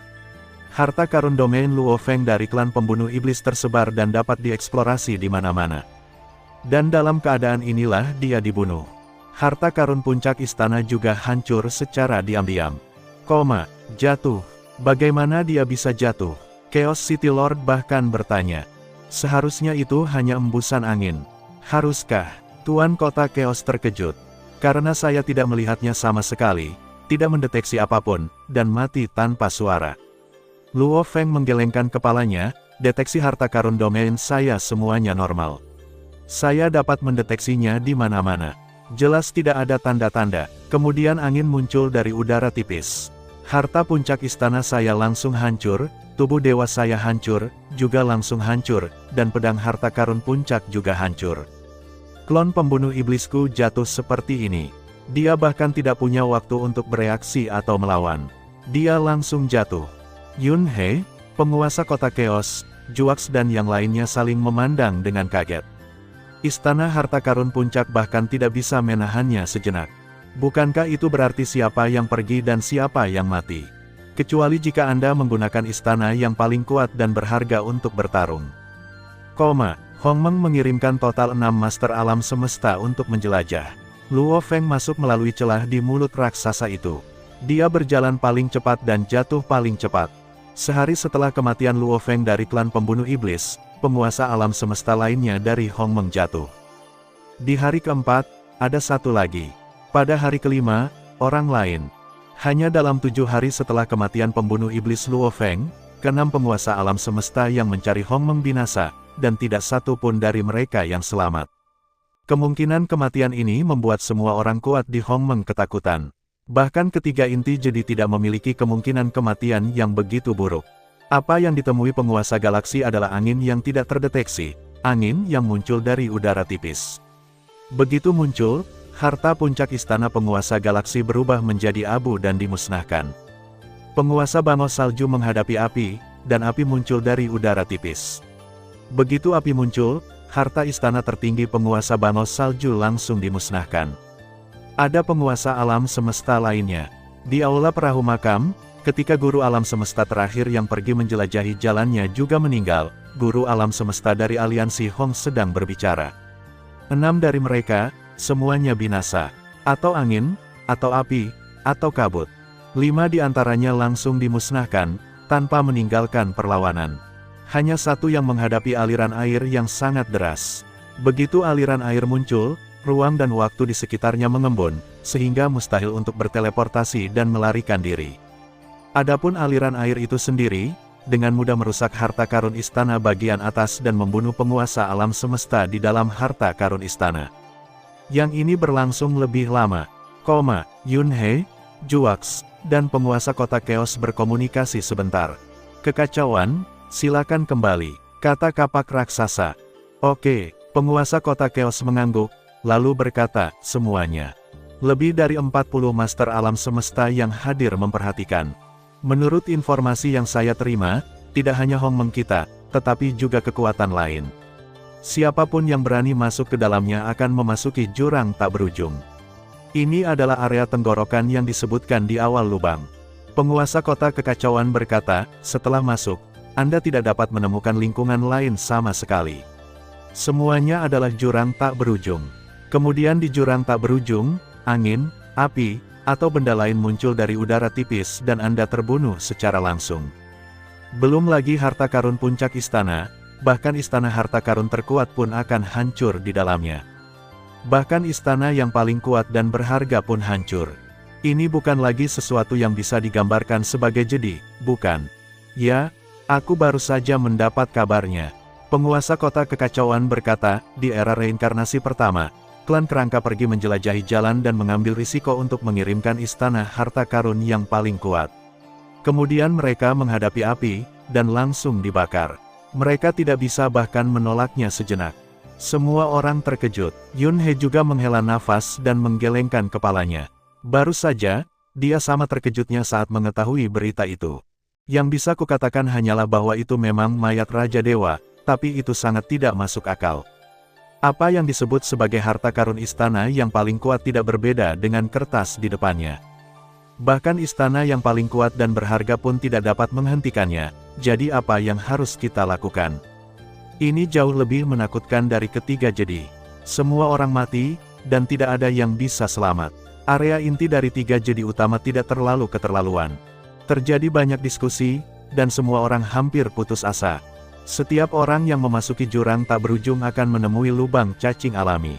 Harta karun domain Luo Feng dari klan pembunuh iblis tersebar dan dapat dieksplorasi di mana-mana. Dan dalam keadaan inilah dia dibunuh. Harta karun puncak istana juga hancur secara diam-diam. Jatuh. Bagaimana dia bisa jatuh? Chaos City Lord bahkan bertanya. Seharusnya itu hanya embusan angin. Haruskah? Tuan kota Chaos terkejut. Karena saya tidak melihatnya sama sekali, tidak mendeteksi apapun, dan mati tanpa suara. Luo Feng menggelengkan kepalanya, deteksi harta karun domain saya semuanya normal. Saya dapat mendeteksinya di mana-mana. Jelas tidak ada tanda-tanda, kemudian angin muncul dari udara tipis. Harta puncak istana saya langsung hancur, tubuh dewa saya hancur, juga langsung hancur, dan pedang harta karun puncak juga hancur. Klon pembunuh iblisku jatuh seperti ini. Dia bahkan tidak punya waktu untuk bereaksi atau melawan. Dia langsung jatuh. Yun He, penguasa kota Chaos, Juax dan yang lainnya saling memandang dengan kaget. Istana harta karun puncak bahkan tidak bisa menahannya sejenak. Bukankah itu berarti siapa yang pergi dan siapa yang mati? Kecuali jika Anda menggunakan istana yang paling kuat dan berharga untuk bertarung. Hongmeng mengirimkan total 6 master alam semesta untuk menjelajah. Luo Feng masuk melalui celah di mulut raksasa itu. Dia berjalan paling cepat dan jatuh paling cepat. Sehari setelah kematian Luo Feng dari klan pembunuh iblis, penguasa alam semesta lainnya dari Hongmeng jatuh. Di hari keempat, ada satu lagi. Pada hari kelima, orang lain. Hanya dalam 7 hari setelah kematian pembunuh iblis Luo Feng, ke-6 penguasa alam semesta yang mencari Hongmeng binasa, dan tidak satu pun dari mereka yang selamat. Kemungkinan kematian ini membuat semua orang kuat di Hongmeng ketakutan. Bahkan ketiga inti jadi tidak memiliki kemungkinan kematian yang begitu buruk. Apa yang ditemui penguasa galaksi adalah angin yang tidak terdeteksi, angin yang muncul dari udara tipis. Begitu muncul, harta puncak istana penguasa galaksi berubah menjadi abu dan dimusnahkan. Penguasa bangau salju menghadapi api, dan api muncul dari udara tipis. Begitu api muncul, harta istana tertinggi penguasa bangau salju langsung dimusnahkan. Ada penguasa alam semesta lainnya. Di aula perahu makam, ketika guru alam semesta terakhir yang pergi menjelajahi jalannya juga meninggal, guru alam semesta dari aliansi Hong sedang berbicara. 6 dari mereka, semuanya binasa. Atau angin, atau api, atau kabut. 5 di antaranya langsung dimusnahkan, tanpa meninggalkan perlawanan. Hanya satu yang menghadapi aliran air yang sangat deras. Begitu aliran air muncul, ruang dan waktu di sekitarnya mengembun, sehingga mustahil untuk berteleportasi dan melarikan diri. Adapun aliran air itu sendiri, dengan mudah merusak harta karun istana bagian atas dan membunuh penguasa alam semesta di dalam harta karun istana. Yang ini berlangsung lebih lama. Yun He, Juax, dan penguasa kota Chaos berkomunikasi sebentar. Kekacauan, silakan kembali, kata kapak raksasa. Oke, penguasa kota Chaos mengangguk, lalu berkata, semuanya. Lebih dari 40 master alam semesta yang hadir memperhatikan. Menurut informasi yang saya terima, tidak hanya Hongmeng kita, tetapi juga kekuatan lain. Siapapun yang berani masuk ke dalamnya akan memasuki jurang tak berujung. Ini adalah area tenggorokan yang disebutkan di awal lubang. Penguasa kota kekacauan berkata, setelah masuk, Anda tidak dapat menemukan lingkungan lain sama sekali. Semuanya adalah jurang tak berujung. Kemudian di jurang tak berujung, angin, api, atau benda lain muncul dari udara tipis dan Anda terbunuh secara langsung. Belum lagi harta karun puncak istana, bahkan istana harta karun terkuat pun akan hancur di dalamnya. Bahkan istana yang paling kuat dan berharga pun hancur. Ini bukan lagi sesuatu yang bisa digambarkan sebagai jedi, bukan? Ya, aku baru saja mendapat kabarnya. Penguasa kota kekacauan berkata, di era reinkarnasi pertama, klan kerangka pergi menjelajahi jalan dan mengambil risiko untuk mengirimkan istana harta karun yang paling kuat. Kemudian mereka menghadapi api, dan langsung dibakar. Mereka tidak bisa bahkan menolaknya sejenak. Semua orang terkejut. Yun He juga menghela nafas dan menggelengkan kepalanya. Baru saja, dia sama terkejutnya saat mengetahui berita itu. Yang bisa kukatakan hanyalah bahwa itu memang mayat Raja Dewa, tapi itu sangat tidak masuk akal. Apa yang disebut sebagai harta karun istana yang paling kuat tidak berbeda dengan kertas di depannya. Bahkan istana yang paling kuat dan berharga pun tidak dapat menghentikannya, jadi apa yang harus kita lakukan? Ini jauh lebih menakutkan dari ketiga jedi. Semua orang mati, dan tidak ada yang bisa selamat. Area inti dari 3 jedi utama tidak terlalu keterlaluan. Terjadi banyak diskusi, dan semua orang hampir putus asa. Setiap orang yang memasuki jurang tak berujung akan menemui lubang cacing alami.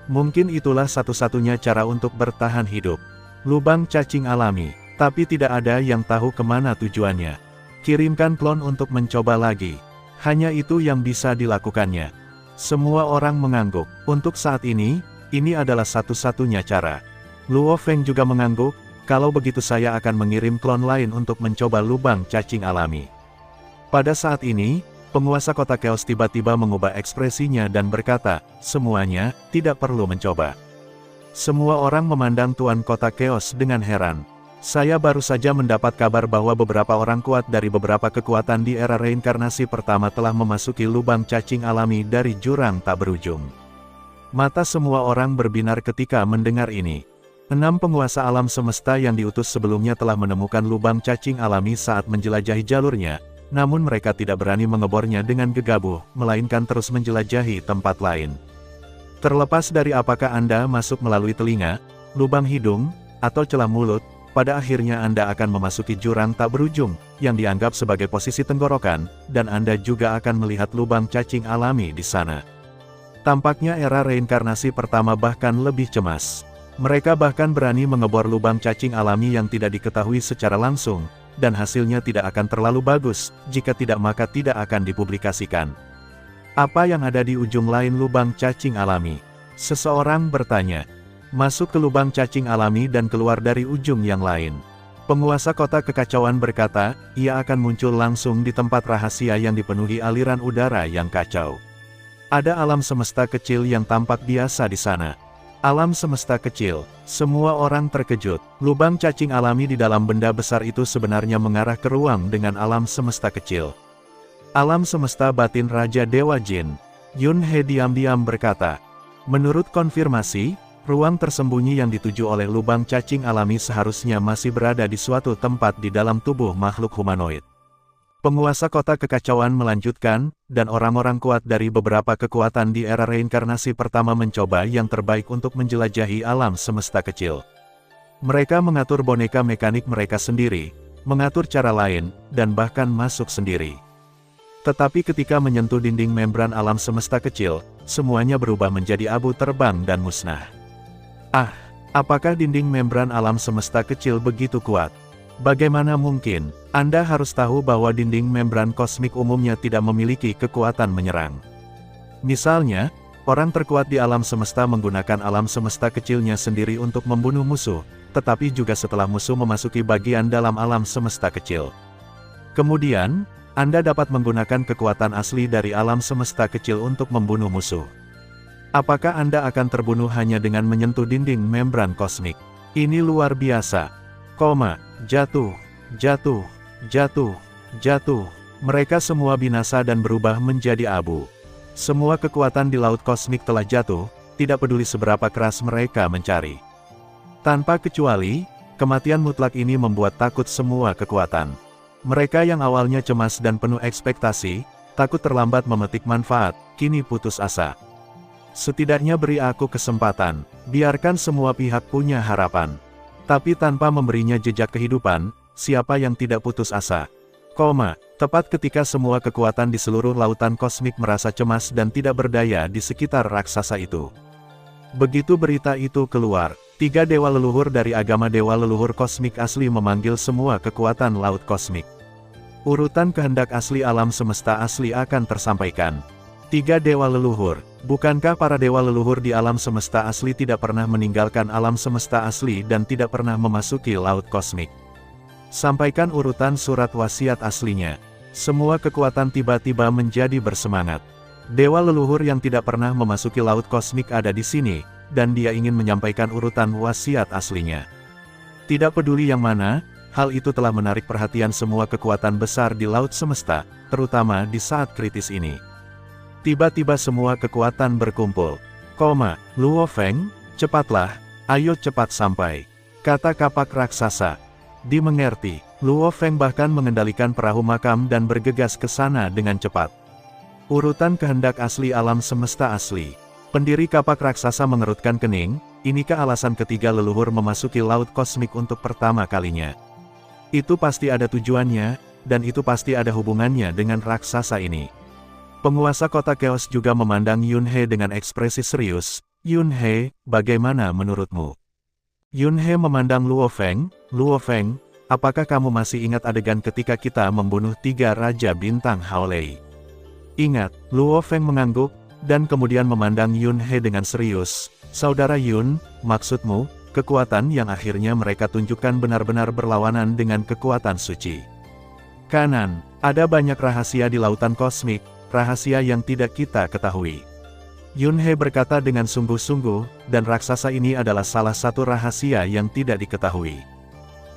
Mungkin itulah satu-satunya cara untuk bertahan hidup. Lubang cacing alami, tapi tidak ada yang tahu kemana tujuannya. Kirimkan klon untuk mencoba lagi. Hanya itu yang bisa dilakukannya. Semua orang mengangguk. Untuk saat ini adalah satu-satunya cara. Luo Feng juga mengangguk, kalau begitu saya akan mengirim klon lain untuk mencoba lubang cacing alami. Pada saat ini, penguasa kota Chaos tiba-tiba mengubah ekspresinya dan berkata, semuanya, tidak perlu mencoba. Semua orang memandang Tuan Kota Chaos dengan heran. Saya baru saja mendapat kabar bahwa beberapa orang kuat dari beberapa kekuatan di era reinkarnasi pertama telah memasuki lubang cacing alami dari jurang tak berujung. Mata semua orang berbinar ketika mendengar ini. 6 penguasa alam semesta yang diutus sebelumnya telah menemukan lubang cacing alami saat menjelajahi jalurnya, namun mereka tidak berani mengebornya dengan gegabah, melainkan terus menjelajahi tempat lain. Terlepas dari apakah Anda masuk melalui telinga, lubang hidung, atau celah mulut, pada akhirnya Anda akan memasuki jurang tak berujung, yang dianggap sebagai posisi tenggorokan, dan Anda juga akan melihat lubang cacing alami di sana. Tampaknya era reinkarnasi pertama bahkan lebih cemas. Mereka bahkan berani mengebor lubang cacing alami yang tidak diketahui secara langsung, dan hasilnya tidak akan terlalu bagus, jika tidak maka tidak akan dipublikasikan. Apa yang ada di ujung lain lubang cacing alami? Seseorang bertanya. Masuk ke lubang cacing alami dan keluar dari ujung yang lain. Penguasa kota kekacauan berkata, ia akan muncul langsung di tempat rahasia yang dipenuhi aliran udara yang kacau. Ada alam semesta kecil yang tampak biasa di sana. Alam semesta kecil, semua orang terkejut. Lubang cacing alami di dalam benda besar itu sebenarnya mengarah ke ruang dengan alam semesta kecil. Alam semesta batin Raja Dewa Jin. Yun He diam-diam berkata, menurut konfirmasi, ruang tersembunyi yang dituju oleh lubang cacing alami seharusnya masih berada di suatu tempat di dalam tubuh makhluk humanoid. Penguasa kota kekacauan melanjutkan, dan orang-orang kuat dari beberapa kekuatan di era reinkarnasi pertama mencoba yang terbaik untuk menjelajahi alam semesta kecil. Mereka mengatur boneka mekanik mereka sendiri, mengatur cara lain, dan bahkan masuk sendiri. Tetapi ketika menyentuh dinding membran alam semesta kecil, semuanya berubah menjadi abu terbang dan musnah. Apakah dinding membran alam semesta kecil begitu kuat? Bagaimana mungkin? Anda harus tahu bahwa dinding membran kosmik umumnya tidak memiliki kekuatan menyerang. Misalnya, orang terkuat di alam semesta menggunakan alam semesta kecilnya sendiri untuk membunuh musuh, tetapi juga setelah musuh memasuki bagian dalam alam semesta kecil. Kemudian, Anda dapat menggunakan kekuatan asli dari alam semesta kecil untuk membunuh musuh. Apakah Anda akan terbunuh hanya dengan menyentuh dinding membran kosmik? Ini luar biasa. Jatuh, jatuh, jatuh, jatuh. Mereka semua binasa dan berubah menjadi abu. Semua kekuatan di laut kosmik telah jatuh, tidak peduli seberapa keras mereka mencari. Tanpa kecuali, kematian mutlak ini membuat takut semua kekuatan. Mereka yang awalnya cemas dan penuh ekspektasi, takut terlambat memetik manfaat, kini putus asa. Setidaknya beri aku kesempatan, biarkan semua pihak punya harapan. Tapi tanpa memberinya jejak kehidupan, siapa yang tidak putus asa? Tepat ketika semua kekuatan di seluruh lautan kosmik merasa cemas dan tidak berdaya di sekitar raksasa itu. Begitu berita itu keluar, 3 dewa leluhur dari agama dewa leluhur kosmik asli memanggil semua kekuatan laut kosmik. Urutan kehendak asli alam semesta asli akan tersampaikan. 3 dewa leluhur. Bukankah para dewa leluhur di alam semesta asli tidak pernah meninggalkan alam semesta asli dan tidak pernah memasuki laut kosmik? Sampaikan urutan surat wasiat aslinya. Semua kekuatan tiba-tiba menjadi bersemangat. Dewa leluhur yang tidak pernah memasuki laut kosmik ada di sini, dan dia ingin menyampaikan urutan wasiat aslinya. Tidak peduli yang mana, hal itu telah menarik perhatian semua kekuatan besar di laut semesta, terutama di saat kritis ini. Tiba-tiba semua kekuatan berkumpul. Luo Feng, cepatlah, ayo cepat sampai. Kata kapak raksasa. Dimengerti, Luo Feng bahkan mengendalikan perahu makam dan bergegas ke sana dengan cepat. Urutan kehendak asli alam semesta asli. Pendiri kapak raksasa mengerutkan kening, inikah alasan ketiga leluhur memasuki laut kosmik untuk pertama kalinya? Itu pasti ada tujuannya, dan itu pasti ada hubungannya dengan raksasa ini. Penguasa kota Chaos juga memandang Yun He dengan ekspresi serius. Yun He, bagaimana menurutmu? Yun He memandang Luo Feng. Luo Feng, apakah kamu masih ingat adegan ketika kita membunuh 3 Raja Bintang Haolei? Ingat, Luo Feng mengangguk, dan kemudian memandang Yun He dengan serius. Saudara Yun, maksudmu, kekuatan yang akhirnya mereka tunjukkan benar-benar berlawanan dengan kekuatan suci. Kanan, ada banyak rahasia di lautan kosmik. Rahasia yang tidak kita ketahui. Yun He berkata dengan sungguh-sungguh, dan raksasa ini adalah salah satu rahasia yang tidak diketahui.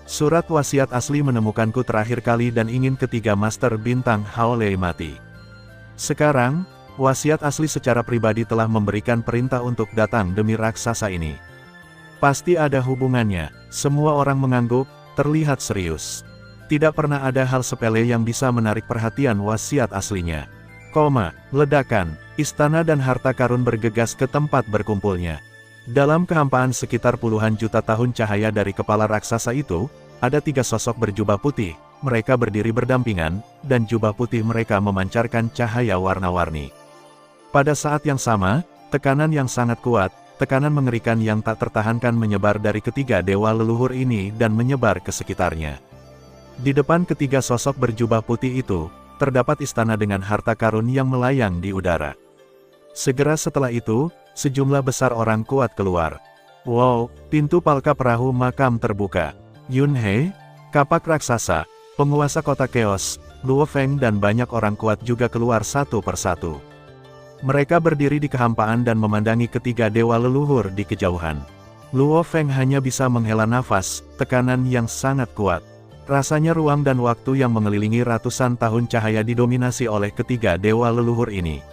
Surat wasiat asli menemukanku terakhir kali dan ingin ketiga Master Bintang Haolei mati. Sekarang, wasiat asli secara pribadi telah memberikan perintah untuk datang demi raksasa ini. Pasti ada hubungannya. Semua orang mengangguk, terlihat serius. Tidak pernah ada hal sepele yang bisa menarik perhatian wasiat aslinya. Ledakan, istana dan harta karun bergegas ke tempat berkumpulnya. Dalam kehampaan sekitar puluhan juta tahun cahaya dari kepala raksasa itu, ada 3 sosok berjubah putih, mereka berdiri berdampingan, dan jubah putih mereka memancarkan cahaya warna-warni. Pada saat yang sama, tekanan yang sangat kuat, tekanan mengerikan yang tak tertahankan menyebar dari ketiga dewa leluhur ini dan menyebar ke sekitarnya. Di depan ketiga sosok berjubah putih itu, terdapat istana dengan harta karun yang melayang di udara. Segera setelah itu, sejumlah besar orang kuat keluar. Wow, pintu palka perahu makam terbuka. Yun He, kapak raksasa, penguasa kota Chaos, Luo Feng dan banyak orang kuat juga keluar satu persatu. Mereka berdiri di kehampaan dan memandangi ketiga dewa leluhur di kejauhan. Luo Feng hanya bisa menghela nafas, tekanan yang sangat kuat. Rasanya ruang dan waktu yang mengelilingi ratusan tahun cahaya didominasi oleh ketiga dewa leluhur ini.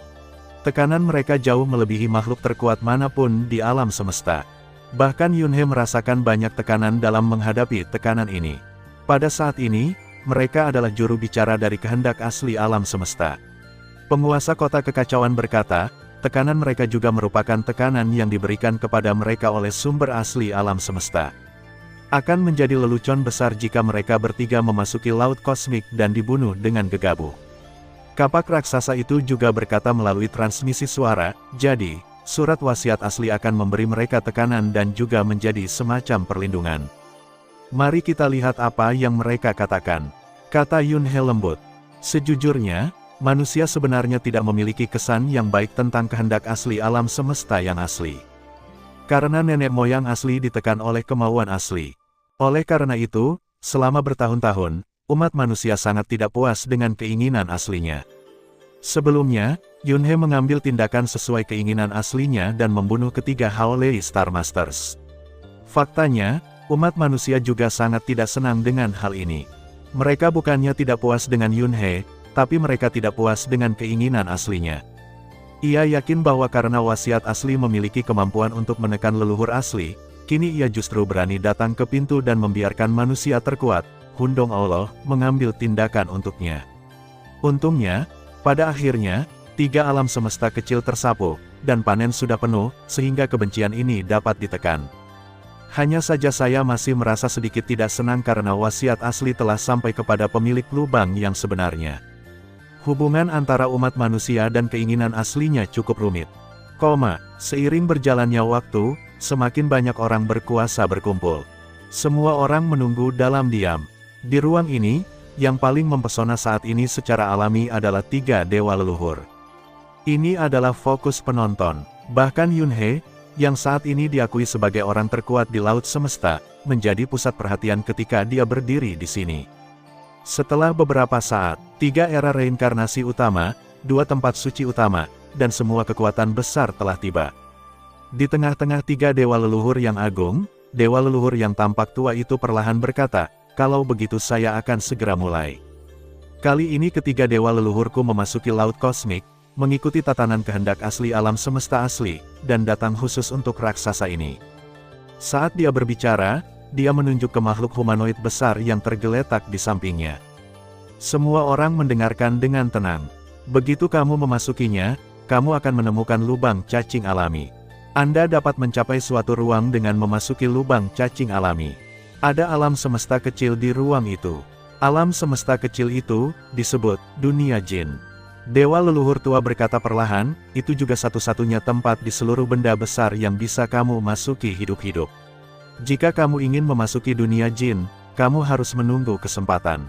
Tekanan mereka jauh melebihi makhluk terkuat manapun di alam semesta. Bahkan Yun He merasakan banyak tekanan dalam menghadapi tekanan ini. Pada saat ini, mereka adalah juru bicara dari kehendak asli alam semesta. Penguasa kota kekacauan berkata, tekanan mereka juga merupakan tekanan yang diberikan kepada mereka oleh sumber asli alam semesta. Akan menjadi lelucon besar jika mereka bertiga memasuki laut kosmik dan dibunuh dengan gegabah. Kapak raksasa itu juga berkata melalui transmisi suara, jadi, surat wasiat asli akan memberi mereka tekanan dan juga menjadi semacam perlindungan. Mari kita lihat apa yang mereka katakan, kata Yun He lembut. Sejujurnya, manusia sebenarnya tidak memiliki kesan yang baik tentang kehendak asli alam semesta yang asli. Karena nenek moyang asli ditekan oleh kemauan asli. Oleh karena itu, selama bertahun-tahun, umat manusia sangat tidak puas dengan keinginan aslinya. Sebelumnya, Yun He mengambil tindakan sesuai keinginan aslinya dan membunuh ketiga Haolei Star Masters. Faktanya, umat manusia juga sangat tidak senang dengan hal ini. Mereka bukannya tidak puas dengan Yun He, tapi mereka tidak puas dengan keinginan aslinya. Ia yakin bahwa karena wasiat asli memiliki kemampuan untuk menekan leluhur asli, kini ia justru berani datang ke pintu dan membiarkan manusia terkuat, Hundong Allah, mengambil tindakan untuknya. Untungnya, pada akhirnya, 3 alam semesta kecil tersapu, dan panen sudah penuh, sehingga kebencian ini dapat ditekan. Hanya saja saya masih merasa sedikit tidak senang karena wasiat asli telah sampai kepada pemilik lubang yang sebenarnya. Hubungan antara umat manusia dan keinginan aslinya cukup rumit. Seiring berjalannya waktu, semakin banyak orang berkuasa berkumpul. Semua orang menunggu dalam diam. Di ruang ini, yang paling mempesona saat ini secara alami adalah 3 dewa leluhur. Ini adalah fokus penonton. Bahkan Yun He, yang saat ini diakui sebagai orang terkuat di laut semesta, menjadi pusat perhatian ketika dia berdiri di sini. Setelah beberapa saat, 3 era reinkarnasi utama, 2 tempat suci utama, dan semua kekuatan besar telah tiba. Di tengah-tengah 3 dewa leluhur yang agung, dewa leluhur yang tampak tua itu perlahan berkata, kalau begitu saya akan segera mulai. Kali ini ketiga dewa leluhurku memasuki laut kosmik, mengikuti tatanan kehendak asli alam semesta asli, dan datang khusus untuk raksasa ini. Saat dia berbicara, dia menunjuk ke makhluk humanoid besar yang tergeletak di sampingnya. Semua orang mendengarkan dengan tenang. Begitu kamu memasukinya, kamu akan menemukan lubang cacing alami. Anda dapat mencapai suatu ruang dengan memasuki lubang cacing alami. Ada alam semesta kecil di ruang itu. Alam semesta kecil itu disebut dunia jin. Dewa leluhur tua berkata perlahan, itu juga satu-satunya tempat di seluruh benda besar yang bisa kamu masuki hidup-hidup. Jika kamu ingin memasuki dunia jin, kamu harus menunggu kesempatan.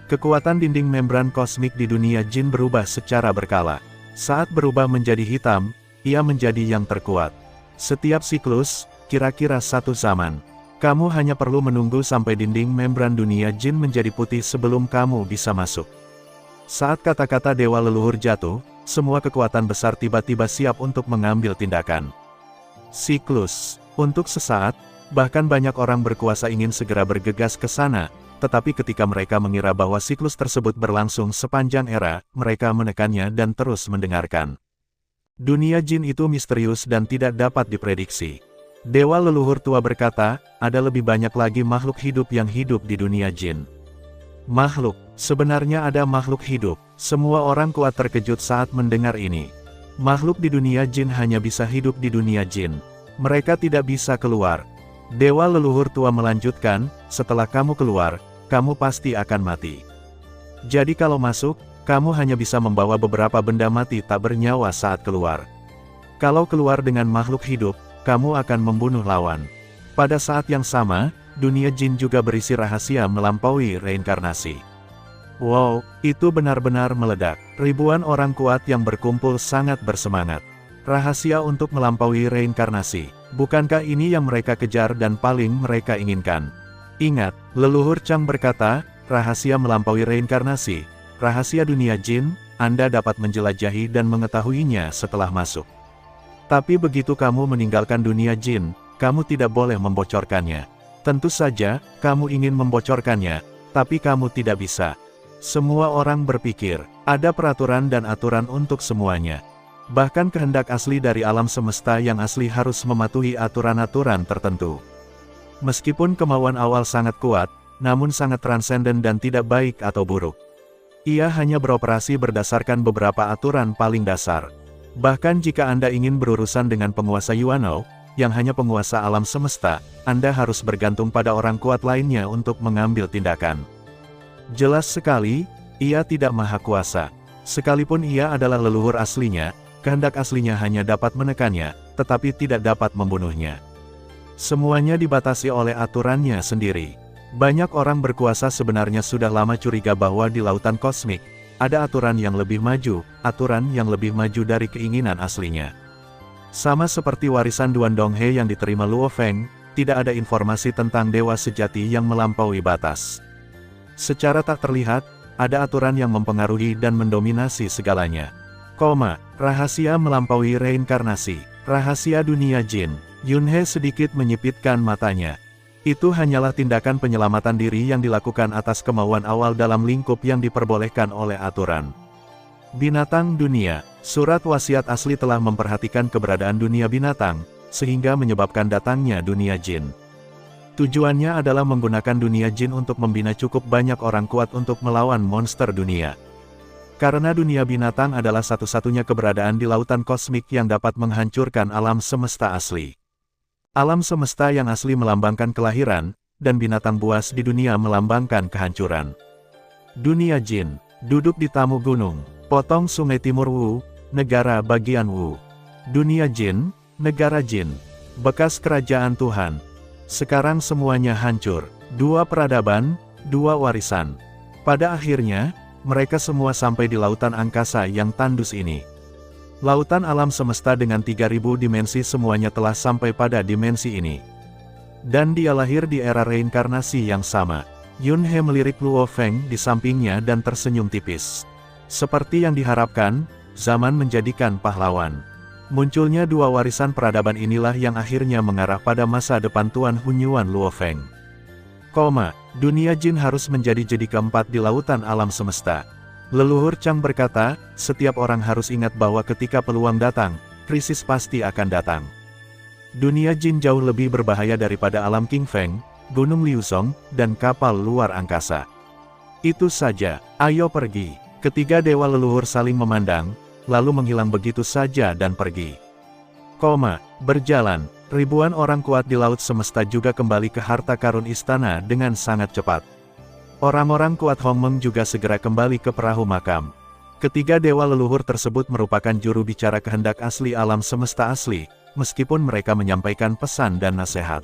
Kekuatan dinding membran kosmik di dunia jin berubah secara berkala. Saat berubah menjadi hitam, ia menjadi yang terkuat. Setiap siklus, kira-kira 1 zaman. Kamu hanya perlu menunggu sampai dinding membran dunia jin menjadi putih sebelum kamu bisa masuk. Saat kata-kata dewa leluhur jatuh, semua kekuatan besar tiba-tiba siap untuk mengambil tindakan. Siklus. Untuk sesaat, bahkan banyak orang berkuasa ingin segera bergegas ke sana, tetapi ketika mereka mengira bahwa siklus tersebut berlangsung sepanjang era, mereka menekannya dan terus mendengarkan. Dunia jin itu misterius dan tidak dapat diprediksi. Dewa leluhur tua berkata, ada lebih banyak lagi makhluk hidup yang hidup di dunia jin. Makhluk, sebenarnya ada makhluk hidup. Semua orang kuat terkejut saat mendengar ini. Makhluk di dunia jin hanya bisa hidup di dunia jin. Mereka tidak bisa keluar. Dewa leluhur tua melanjutkan, setelah kamu keluar, kamu pasti akan mati. Jadi kalau masuk, kamu hanya bisa membawa beberapa benda mati tak bernyawa saat keluar. Kalau keluar dengan makhluk hidup, kamu akan membunuh lawan. Pada saat yang sama, dunia jin juga berisi rahasia melampaui reinkarnasi. Wow, itu benar-benar meledak. Ribuan orang kuat yang berkumpul sangat bersemangat. Rahasia untuk melampaui reinkarnasi. Bukankah ini yang mereka kejar dan paling mereka inginkan? Ingat, leluhur Chang berkata, rahasia melampaui reinkarnasi, rahasia dunia jin, Anda dapat menjelajahi dan mengetahuinya setelah masuk. Tapi begitu kamu meninggalkan dunia jin, kamu tidak boleh membocorkannya. Tentu saja, kamu ingin membocorkannya, tapi kamu tidak bisa. Semua orang berpikir, ada peraturan dan aturan untuk semuanya. Bahkan kehendak asli dari alam semesta yang asli harus mematuhi aturan-aturan tertentu. Meskipun kemauan awal sangat kuat, namun sangat transenden dan tidak baik atau buruk. Ia hanya beroperasi berdasarkan beberapa aturan paling dasar. Bahkan jika Anda ingin berurusan dengan penguasa Yuano, yang hanya penguasa alam semesta, Anda harus bergantung pada orang kuat lainnya untuk mengambil tindakan. Jelas sekali, ia tidak maha kuasa. Sekalipun ia adalah leluhur aslinya, kehendak aslinya hanya dapat menekannya, tetapi tidak dapat membunuhnya. Semuanya dibatasi oleh aturannya sendiri. Banyak orang berkuasa sebenarnya sudah lama curiga bahwa di lautan kosmik, ada aturan yang lebih maju dari keinginan aslinya. Sama seperti warisan Duan Donghe yang diterima Luo Feng, tidak ada informasi tentang dewa sejati yang melampaui batas. Secara tak terlihat, ada aturan yang mempengaruhi dan mendominasi segalanya. Rahasia melampaui reinkarnasi, rahasia dunia jin. Yunhe sedikit menyipitkan matanya. Itu hanyalah tindakan penyelamatan diri yang dilakukan atas kemauan awal dalam lingkup yang diperbolehkan oleh aturan. Binatang dunia, surat wasiat asli telah memperhatikan keberadaan dunia binatang, sehingga menyebabkan datangnya dunia jin. Tujuannya adalah menggunakan dunia jin untuk membina cukup banyak orang kuat untuk melawan monster dunia. Karena dunia binatang adalah satu-satunya keberadaan di lautan kosmik yang dapat menghancurkan alam semesta asli. Alam semesta yang asli melambangkan kelahiran, dan binatang buas di dunia melambangkan kehancuran. Dunia jin, duduk di tamu gunung, potong sungai timur Wu, negara bagian Wu. Dunia jin, negara jin, bekas kerajaan Tuhan. Sekarang semuanya hancur, dua peradaban, dua warisan. Pada akhirnya, mereka semua sampai di lautan angkasa yang tandus ini. Lautan alam semesta dengan 3000 dimensi semuanya telah sampai pada dimensi ini. Dan dia lahir di era reinkarnasi yang sama. Yunhe melirik Luo Feng di sampingnya dan tersenyum tipis. Seperti yang diharapkan, zaman menjadikan pahlawan. Munculnya dua warisan peradaban inilah yang akhirnya mengarah pada masa depan Tuan Hunyuan Luo Feng. Dunia jin harus menjadi jadi keempat di lautan alam semesta. Leluhur Chang berkata, setiap orang harus ingat bahwa ketika peluang datang, krisis pasti akan datang. Dunia jin jauh lebih berbahaya daripada alam King Feng, Gunung Liuzong, dan kapal luar angkasa. Itu saja, ayo pergi. Ketiga dewa leluhur saling memandang, lalu menghilang begitu saja dan pergi. Berjalan, ribuan orang kuat di laut semesta juga kembali ke harta karun istana dengan sangat cepat. Orang-orang kuat Hongmeng juga segera kembali ke perahu makam. Ketiga dewa leluhur tersebut merupakan juru bicara kehendak asli alam semesta asli, meskipun mereka menyampaikan pesan dan nasihat.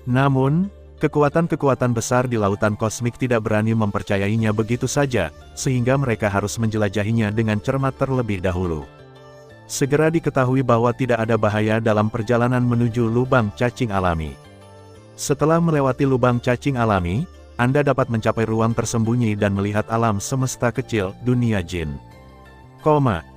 Namun, kekuatan-kekuatan besar di lautan kosmik tidak berani mempercayainya begitu saja, sehingga mereka harus menjelajahinya dengan cermat terlebih dahulu. Segera diketahui bahwa tidak ada bahaya dalam perjalanan menuju lubang cacing alami. Setelah melewati lubang cacing alami, Anda dapat mencapai ruang tersembunyi dan melihat alam semesta kecil, dunia jin.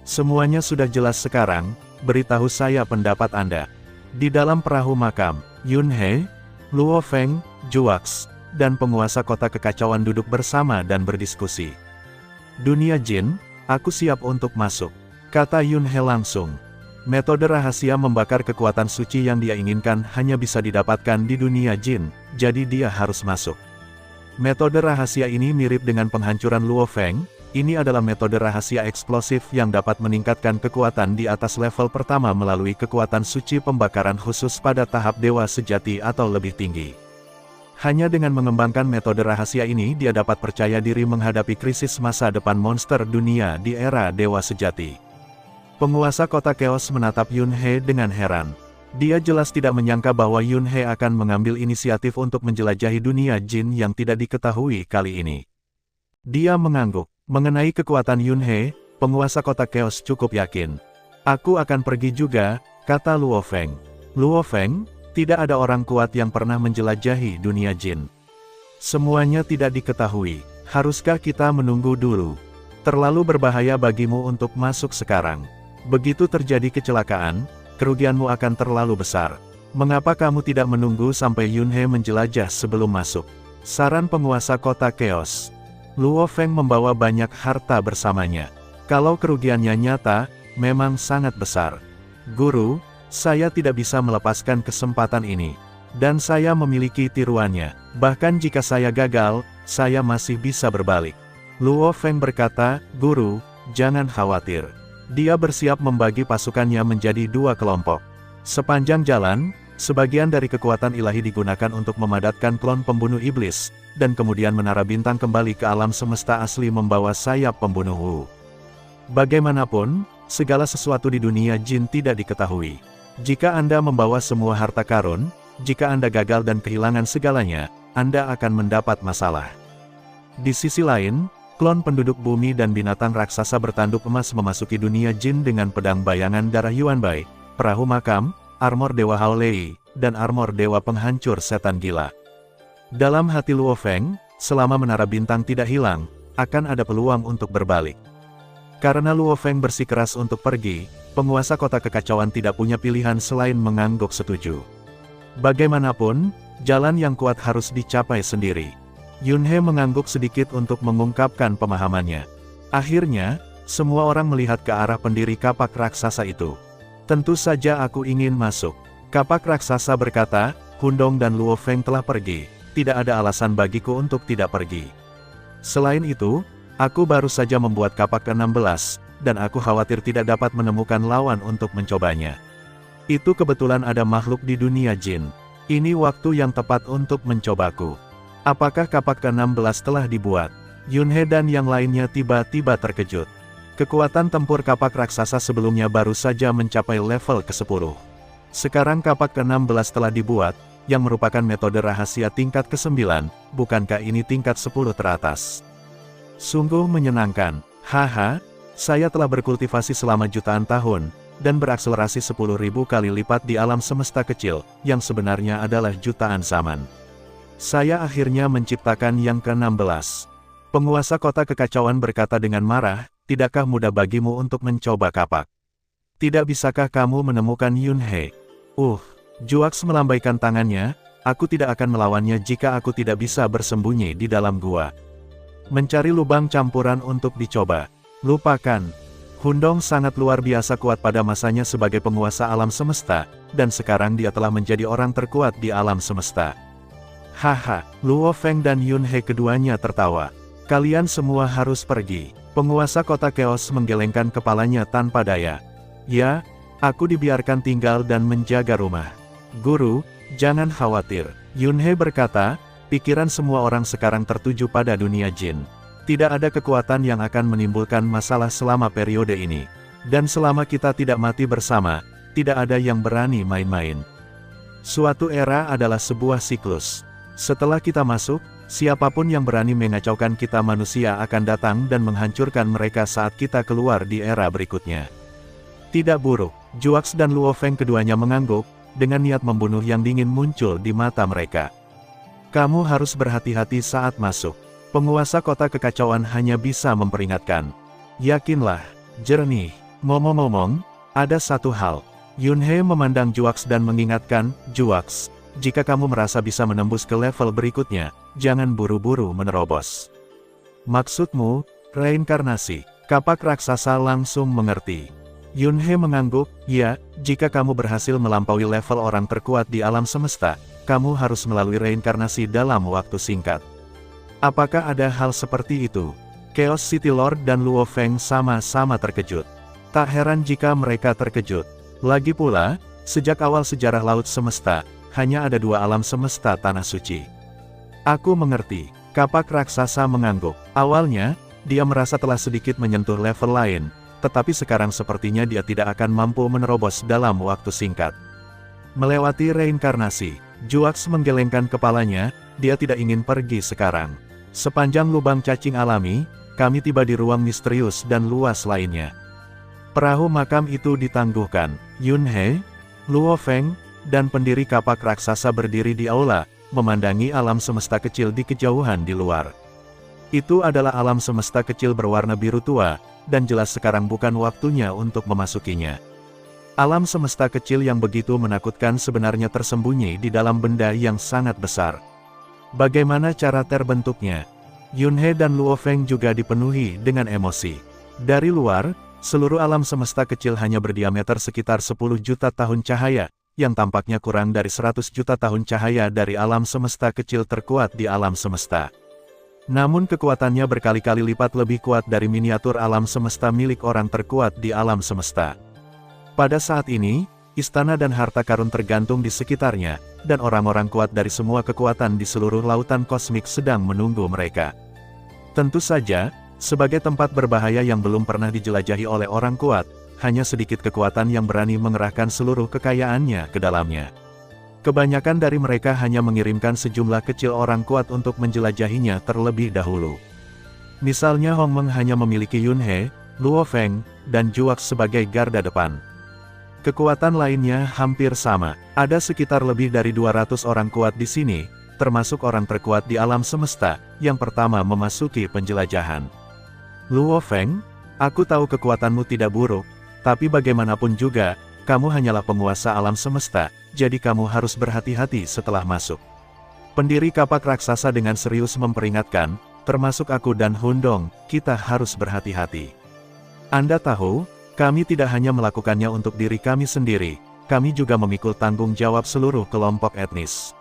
Semuanya sudah jelas sekarang, beritahu saya pendapat Anda. Di dalam perahu makam, Yunhe, Luo Feng, Juax, dan penguasa kota kekacauan duduk bersama dan berdiskusi. Dunia jin, aku siap untuk masuk, kata Yunhe langsung. Metode rahasia membakar kekuatan suci yang dia inginkan hanya bisa didapatkan di dunia jin, jadi dia harus masuk. Metode rahasia ini mirip dengan penghancuran Luo Feng, Ini adalah metode rahasia eksplosif yang dapat meningkatkan kekuatan di atas level pertama melalui kekuatan suci pembakaran khusus pada tahap dewa sejati atau lebih tinggi. Hanya dengan mengembangkan metode rahasia ini dia dapat percaya diri menghadapi krisis masa depan monster dunia di era dewa sejati. Penguasa kota Chaos menatap Yun He dengan heran. Dia jelas tidak menyangka bahwa Yun He akan mengambil inisiatif untuk menjelajahi dunia jin yang tidak diketahui kali ini. Dia mengangguk. Mengenai kekuatan Yun He, penguasa kota Chaos cukup yakin. Aku akan pergi juga, kata Luo Feng. Luo Feng, tidak ada orang kuat yang pernah menjelajahi dunia jin. Semuanya tidak diketahui. Haruskah kita menunggu dulu? Terlalu berbahaya bagimu untuk masuk sekarang. Begitu terjadi kecelakaan, kerugianmu akan terlalu besar. Mengapa kamu tidak menunggu sampai Yun He menjelajah sebelum masuk? Saran penguasa kota Chaos. Luo Feng membawa banyak harta bersamanya. Kalau kerugiannya nyata, memang sangat besar. Guru, saya tidak bisa melepaskan kesempatan ini. Dan saya memiliki tiruannya. Bahkan jika saya gagal, saya masih bisa berbalik. Luo Feng berkata, Guru, jangan khawatir. Dia bersiap membagi pasukannya menjadi 2 kelompok. Sepanjang jalan, sebagian dari kekuatan ilahi digunakan untuk memadatkan klon pembunuh iblis, dan kemudian menara bintang kembali ke alam semesta asli membawa sayap pembunuh Wu. Bagaimanapun, segala sesuatu di dunia jin tidak diketahui. Jika Anda membawa semua harta karun, jika Anda gagal dan kehilangan segalanya, Anda akan mendapat masalah. Di sisi lain, klon penduduk bumi dan binatang raksasa bertanduk emas memasuki dunia jin dengan pedang bayangan darah Yuanbai, perahu makam, armor dewa Hao Lei, dan armor dewa penghancur setan gila. Dalam hati Luo Feng, selama menara bintang tidak hilang, akan ada peluang untuk berbalik. Karena Luo Feng bersikeras untuk pergi, penguasa kota kekacauan tidak punya pilihan selain mengangguk setuju. Bagaimanapun, jalan yang kuat harus dicapai sendiri. Yun He mengangguk sedikit untuk mengungkapkan pemahamannya. Akhirnya, semua orang melihat ke arah pendiri kapak raksasa itu. Tentu saja aku ingin masuk. Kapak raksasa berkata, Hundong dan Luo Feng telah pergi. Tidak ada alasan bagiku untuk tidak pergi. Selain itu, aku baru saja membuat kapak ke-16, dan aku khawatir tidak dapat menemukan lawan untuk mencobanya. Itu kebetulan ada makhluk di dunia jin. Ini waktu yang tepat untuk mencobaku. Apakah kapak ke-16 telah dibuat? Yun He dan yang lainnya tiba-tiba terkejut. Kekuatan tempur kapak raksasa sebelumnya baru saja mencapai level ke-10. Sekarang kapak ke-16 telah dibuat, yang merupakan metode rahasia tingkat ke-9, bukankah ini tingkat 10 teratas? Sungguh menyenangkan. Haha, saya telah berkultivasi selama jutaan tahun, dan berakselerasi 10.000 kali lipat di alam semesta kecil, yang sebenarnya adalah jutaan zaman. Saya akhirnya menciptakan yang ke-16. Penguasa kota kekacauan berkata dengan marah, tidakkah mudah bagimu untuk mencoba kapak? Tidak bisakah kamu menemukan Yun He? Juax melambaikan tangannya, aku tidak akan melawannya jika aku tidak bisa bersembunyi di dalam gua. Mencari lubang campuran untuk dicoba. Lupakan. Hundong sangat luar biasa kuat pada masanya sebagai penguasa alam semesta, dan sekarang dia telah menjadi orang terkuat di alam semesta. Haha, Luo Feng dan Yun He keduanya tertawa. Kalian semua harus pergi. Penguasa kota Chaos menggelengkan kepalanya tanpa daya. Ya, aku dibiarkan tinggal dan menjaga rumah. Guru, jangan khawatir. Yun He berkata, pikiran semua orang sekarang tertuju pada dunia jin. Tidak ada kekuatan yang akan menimbulkan masalah selama periode ini. Dan selama kita tidak mati bersama, tidak ada yang berani main-main. Suatu era adalah sebuah siklus. Setelah kita masuk, siapapun yang berani mengacaukan kita manusia akan datang dan menghancurkan mereka saat kita keluar di era berikutnya. Tidak buruk, Juax dan Luo Feng keduanya mengangguk, dengan niat membunuh yang dingin muncul di mata mereka. Kamu harus berhati-hati saat masuk. Penguasa kota kekacauan hanya bisa memperingatkan. Yakinlah, jernih. Ngomong-ngomong, ada satu hal. Yun He memandang Juax dan mengingatkan, Juax, jika kamu merasa bisa menembus ke level berikutnya, jangan buru-buru menerobos. Maksudmu, reinkarnasi. Kapak raksasa langsung mengerti. Yun He mengangguk, ya, jika kamu berhasil melampaui level orang terkuat di alam semesta, kamu harus melalui reinkarnasi dalam waktu singkat. Apakah ada hal seperti itu? Chaos City Lord dan Luo Feng sama-sama terkejut. Tak heran jika mereka terkejut. Lagi pula, sejak awal sejarah laut semesta, hanya ada dua alam semesta tanah suci. Aku mengerti. Kapak raksasa mengangguk. Awalnya, dia merasa telah sedikit menyentuh level lain, tetapi sekarang sepertinya dia tidak akan mampu menerobos dalam waktu singkat. Melewati reinkarnasi, Juax menggelengkan kepalanya, dia tidak ingin pergi sekarang. Sepanjang lubang cacing alami, kami tiba di ruang misterius dan luas lainnya. Perahu makam itu ditangguhkan. Yun He, Luo Feng, dan pendiri kapak raksasa berdiri di aula, memandangi alam semesta kecil di kejauhan di luar. Itu adalah alam semesta kecil berwarna biru tua, dan jelas sekarang bukan waktunya untuk memasukinya. Alam semesta kecil yang begitu menakutkan sebenarnya tersembunyi di dalam benda yang sangat besar. Bagaimana cara terbentuknya? Yun He dan Luo Feng juga dipenuhi dengan emosi. Dari luar, seluruh alam semesta kecil hanya berdiameter sekitar 10 juta tahun cahaya, yang tampaknya kurang dari 100 juta tahun cahaya dari alam semesta kecil terkuat di alam semesta. Namun kekuatannya berkali-kali lipat lebih kuat dari miniatur alam semesta milik orang terkuat di alam semesta. Pada saat ini, istana dan harta karun tergantung di sekitarnya, dan orang-orang kuat dari semua kekuatan di seluruh lautan kosmik sedang menunggu mereka. Tentu saja, sebagai tempat berbahaya yang belum pernah dijelajahi oleh orang kuat, hanya sedikit kekuatan yang berani mengerahkan seluruh kekayaannya ke dalamnya. Kebanyakan dari mereka hanya mengirimkan sejumlah kecil orang kuat untuk menjelajahinya terlebih dahulu. Misalnya Hong Meng hanya memiliki Yun He, Luo Feng, dan Juax sebagai garda depan. Kekuatan lainnya hampir sama. Ada sekitar lebih dari 200 orang kuat di sini, termasuk orang terkuat di alam semesta, yang pertama memasuki penjelajahan. Luo Feng, aku tahu kekuatanmu tidak buruk, tapi bagaimanapun juga, kamu hanyalah penguasa alam semesta, jadi kamu harus berhati-hati setelah masuk. Pendiri kapak raksasa dengan serius memperingatkan, termasuk aku dan Hundong, kita harus berhati-hati. Anda tahu, kami tidak hanya melakukannya untuk diri kami sendiri, kami juga memikul tanggung jawab seluruh kelompok etnis.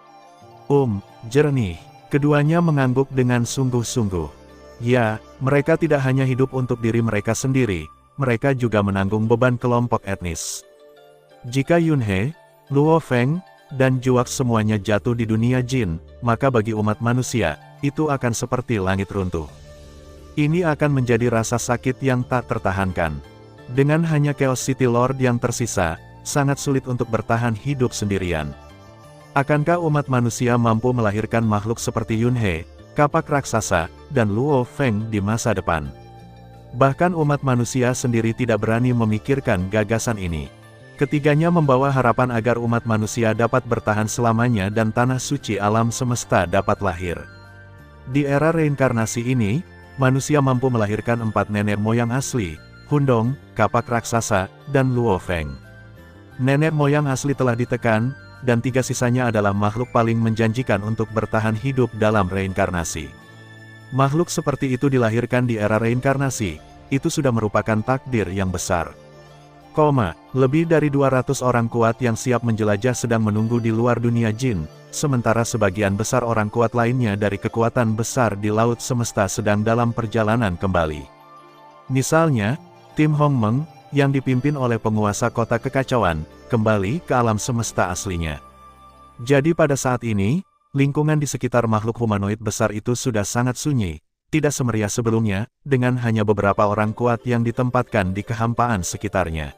Jernih. Keduanya mengangguk dengan sungguh-sungguh. Ya, mereka tidak hanya hidup untuk diri mereka sendiri, mereka juga menanggung beban kelompok etnis. Jika Yun He, Luo Feng, dan Juax semuanya jatuh di dunia jin, maka bagi umat manusia, itu akan seperti langit runtuh. Ini akan menjadi rasa sakit yang tak tertahankan. Dengan hanya Chaos City Lord yang tersisa, sangat sulit untuk bertahan hidup sendirian. Akankah umat manusia mampu melahirkan makhluk seperti Yun He, kapak raksasa, dan Luo Feng di masa depan? Bahkan umat manusia sendiri tidak berani memikirkan gagasan ini. Ketiganya membawa harapan agar umat manusia dapat bertahan selamanya dan tanah suci alam semesta dapat lahir. Di era reinkarnasi ini, manusia mampu melahirkan 4 nenek moyang asli, Hundong, kapak raksasa, dan Luo Feng. Nenek moyang asli telah ditekan, dan 3 sisanya adalah makhluk paling menjanjikan untuk bertahan hidup dalam reinkarnasi. Makhluk seperti itu dilahirkan di era reinkarnasi, itu sudah merupakan takdir yang besar. Lebih dari 200 orang kuat yang siap menjelajah sedang menunggu di luar dunia jin, sementara sebagian besar orang kuat lainnya dari kekuatan besar di laut semesta sedang dalam perjalanan kembali. Misalnya, tim Hong Meng, yang dipimpin oleh penguasa kota kekacauan, kembali ke alam semesta aslinya. Jadi pada saat ini, lingkungan di sekitar makhluk humanoid besar itu sudah sangat sunyi, tidak semeriah sebelumnya, dengan hanya beberapa orang kuat yang ditempatkan di kehampaan sekitarnya.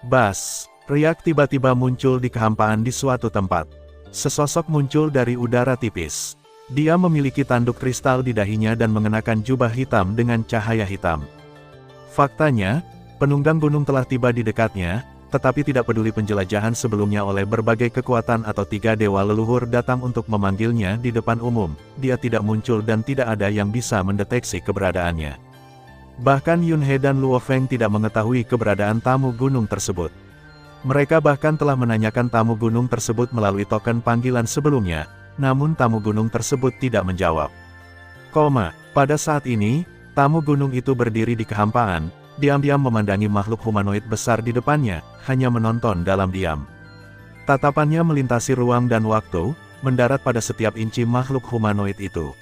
Bas, riak tiba-tiba muncul di kehampaan di suatu tempat. Sesosok muncul dari udara tipis. Dia memiliki tanduk kristal di dahinya dan mengenakan jubah hitam dengan cahaya hitam. Faktanya, penunggang gunung telah tiba di dekatnya, tetapi tidak peduli penjelajahan sebelumnya oleh berbagai kekuatan atau 3 dewa leluhur datang untuk memanggilnya di depan umum, dia tidak muncul dan tidak ada yang bisa mendeteksi keberadaannya. Bahkan Yun He dan Luo Feng tidak mengetahui keberadaan tamu gunung tersebut. Mereka bahkan telah menanyakan tamu gunung tersebut melalui token panggilan sebelumnya, namun tamu gunung tersebut tidak menjawab. Pada saat ini, tamu gunung itu berdiri di kehampaan, diam-diam memandangi makhluk humanoid besar di depannya, hanya menonton dalam diam. Tatapannya melintasi ruang dan waktu, mendarat pada setiap inci makhluk humanoid itu.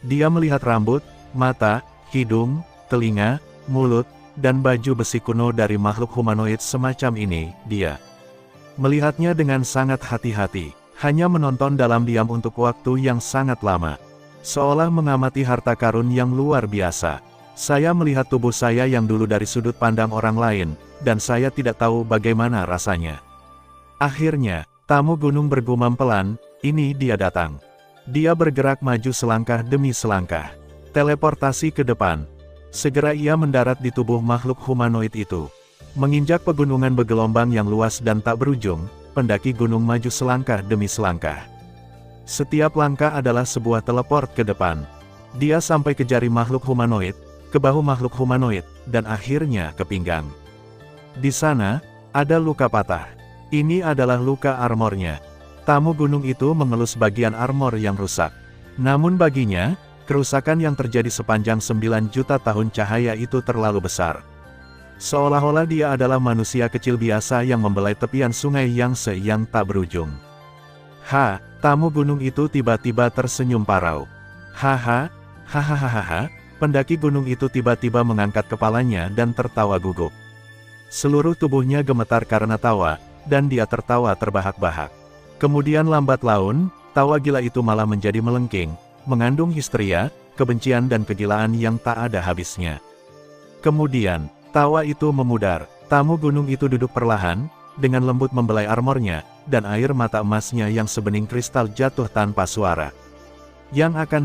Dia melihat rambut, mata, hidung, telinga, mulut, dan baju besi kuno dari makhluk humanoid semacam ini. Dia melihatnya dengan sangat hati-hati, hanya menonton dalam diam untuk waktu yang sangat lama. Seolah mengamati harta karun yang luar biasa. Saya melihat tubuh saya yang dulu dari sudut pandang orang lain, dan saya tidak tahu bagaimana rasanya. Akhirnya, tamu gunung bergumam pelan, ini dia datang. Dia bergerak maju selangkah demi selangkah. Teleportasi ke depan. Segera ia mendarat di tubuh makhluk humanoid itu. Menginjak pegunungan bergelombang yang luas dan tak berujung, pendaki gunung maju selangkah demi selangkah. Setiap langkah adalah sebuah teleport ke depan. Dia sampai ke jari makhluk humanoid, ke bahu makhluk humanoid, dan akhirnya ke pinggang. Di sana, ada luka patah. Ini adalah luka armornya. Tamu gunung itu mengelus bagian armor yang rusak. Namun baginya, kerusakan yang terjadi sepanjang 9 juta tahun cahaya itu terlalu besar. Seolah-olah dia adalah manusia kecil biasa yang membelai tepian sungai Yangtze yang tak berujung. Tamu gunung itu tiba-tiba tersenyum parau. Haha, hahaha, pendaki gunung itu tiba-tiba mengangkat kepalanya dan tertawa gugup. Seluruh tubuhnya gemetar karena tawa, dan dia tertawa terbahak-bahak. Kemudian lambat laun, tawa gila itu malah menjadi melengking, mengandung histeria, kebencian dan kegilaan yang tak ada habisnya. Kemudian, tawa itu memudar, tamu gunung itu duduk perlahan, dengan lembut membelai armornya, dan air mata emasnya yang sebening kristal jatuh tanpa suara. Yang akan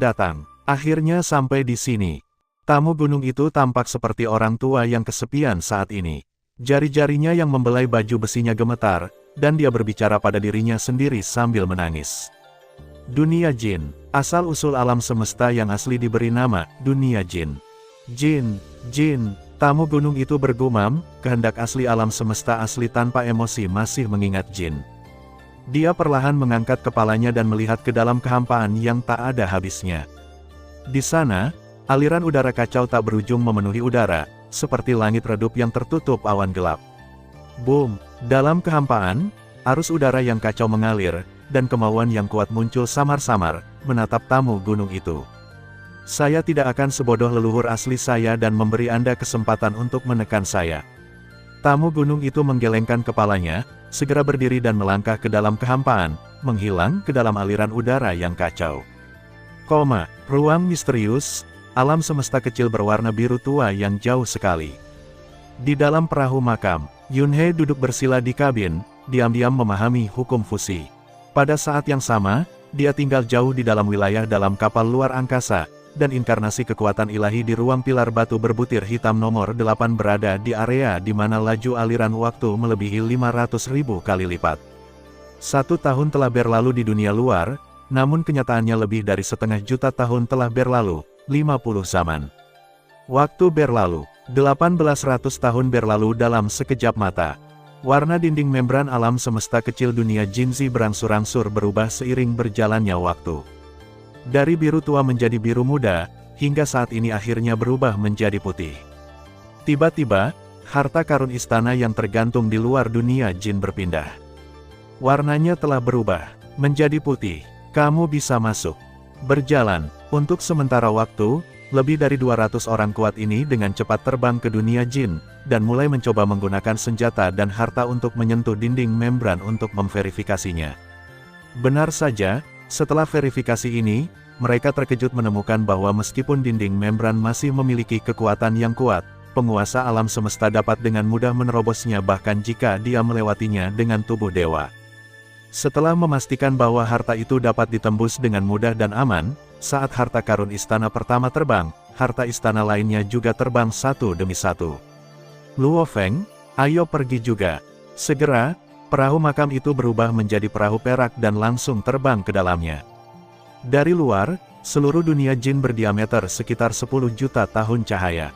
datang, akhirnya sampai di sini. Tamu gunung itu tampak seperti orang tua yang kesepian saat ini. Jari-jarinya yang membelai baju besinya gemetar, dan dia berbicara pada dirinya sendiri sambil menangis. Dunia jin, asal-usul alam semesta yang asli diberi nama, dunia jin. Jin, tamu gunung itu bergumam, kehendak asli alam semesta asli tanpa emosi masih mengingat jin. Dia perlahan mengangkat kepalanya dan melihat ke dalam kehampaan yang tak ada habisnya. Di sana, aliran udara kacau tak berujung memenuhi udara, seperti langit redup yang tertutup awan gelap. Boom! Dalam kehampaan, arus udara yang kacau mengalir, dan kemauan yang kuat muncul samar-samar, menatap tamu gunung itu. Saya tidak akan sebodoh leluhur asli saya dan memberi Anda kesempatan untuk menekan saya. Tamu gunung itu menggelengkan kepalanya, segera berdiri dan melangkah ke dalam kehampaan, menghilang ke dalam aliran udara yang kacau. Ruang misterius, alam semesta kecil berwarna biru tua yang jauh sekali. Di dalam perahu makam, Yunhe duduk bersila di kabin, diam-diam memahami hukum fusi. Pada saat yang sama, dia tinggal jauh di dalam wilayah dalam kapal luar angkasa, dan inkarnasi kekuatan ilahi di ruang pilar batu berbutir hitam nomor 8 berada di area di mana laju aliran waktu melebihi 500.000 kali lipat. 1 tahun telah berlalu di dunia luar, namun kenyataannya lebih dari 1,5 juta tahun telah berlalu, 50 zaman. Waktu berlalu, 1800 tahun berlalu dalam sekejap mata. Warna dinding membran alam semesta kecil dunia Jinzi berangsur-angsur berubah seiring berjalannya waktu. Dari biru tua menjadi biru muda, hingga saat ini akhirnya berubah menjadi putih. Tiba-tiba, harta karun istana yang tergantung di luar dunia jin berpindah. Warnanya telah berubah, menjadi putih. Kamu bisa masuk. Berjalan, untuk sementara waktu, lebih dari 200 orang kuat ini dengan cepat terbang ke dunia jin, dan mulai mencoba menggunakan senjata dan harta untuk menyentuh dinding membran untuk memverifikasinya. Benar saja, setelah verifikasi ini, mereka terkejut menemukan bahwa meskipun dinding membran masih memiliki kekuatan yang kuat, penguasa alam semesta dapat dengan mudah menerobosnya bahkan jika dia melewatinya dengan tubuh dewa. Setelah memastikan bahwa harta itu dapat ditembus dengan mudah dan aman, saat harta karun istana pertama terbang, harta istana lainnya juga terbang satu demi satu. Luo Feng, ayo pergi juga. Segera, perahu makam itu berubah menjadi perahu perak dan langsung terbang ke dalamnya. Dari luar, seluruh dunia jin berdiameter sekitar 10 juta tahun cahaya.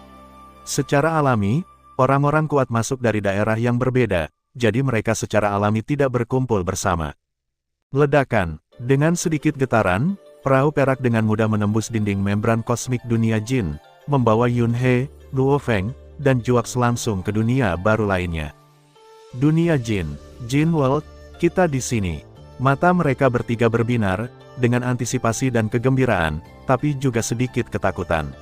Secara alami, orang-orang kuat masuk dari daerah yang berbeda, jadi mereka secara alami tidak berkumpul bersama. Ledakan, dengan sedikit getaran, perahu perak dengan mudah menembus dinding membran kosmik dunia jin, membawa Yunhe, Luo Feng, dan Juax langsung ke dunia baru lainnya. Dunia jin, Jin World, kita di sini. Mata mereka bertiga berbinar, dengan antisipasi dan kegembiraan, tapi juga sedikit ketakutan.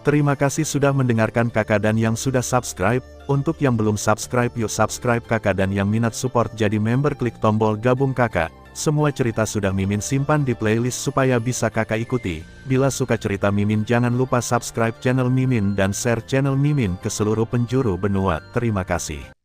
Terima kasih sudah mendengarkan kakak dan yang sudah subscribe. Untuk yang belum subscribe yuk subscribe kakak, dan yang minat support jadi member klik tombol gabung kakak. Semua cerita sudah Mimin simpan di playlist supaya bisa kakak ikuti. Bila suka cerita Mimin jangan lupa subscribe channel Mimin dan share channel Mimin ke seluruh penjuru benua. Terima kasih.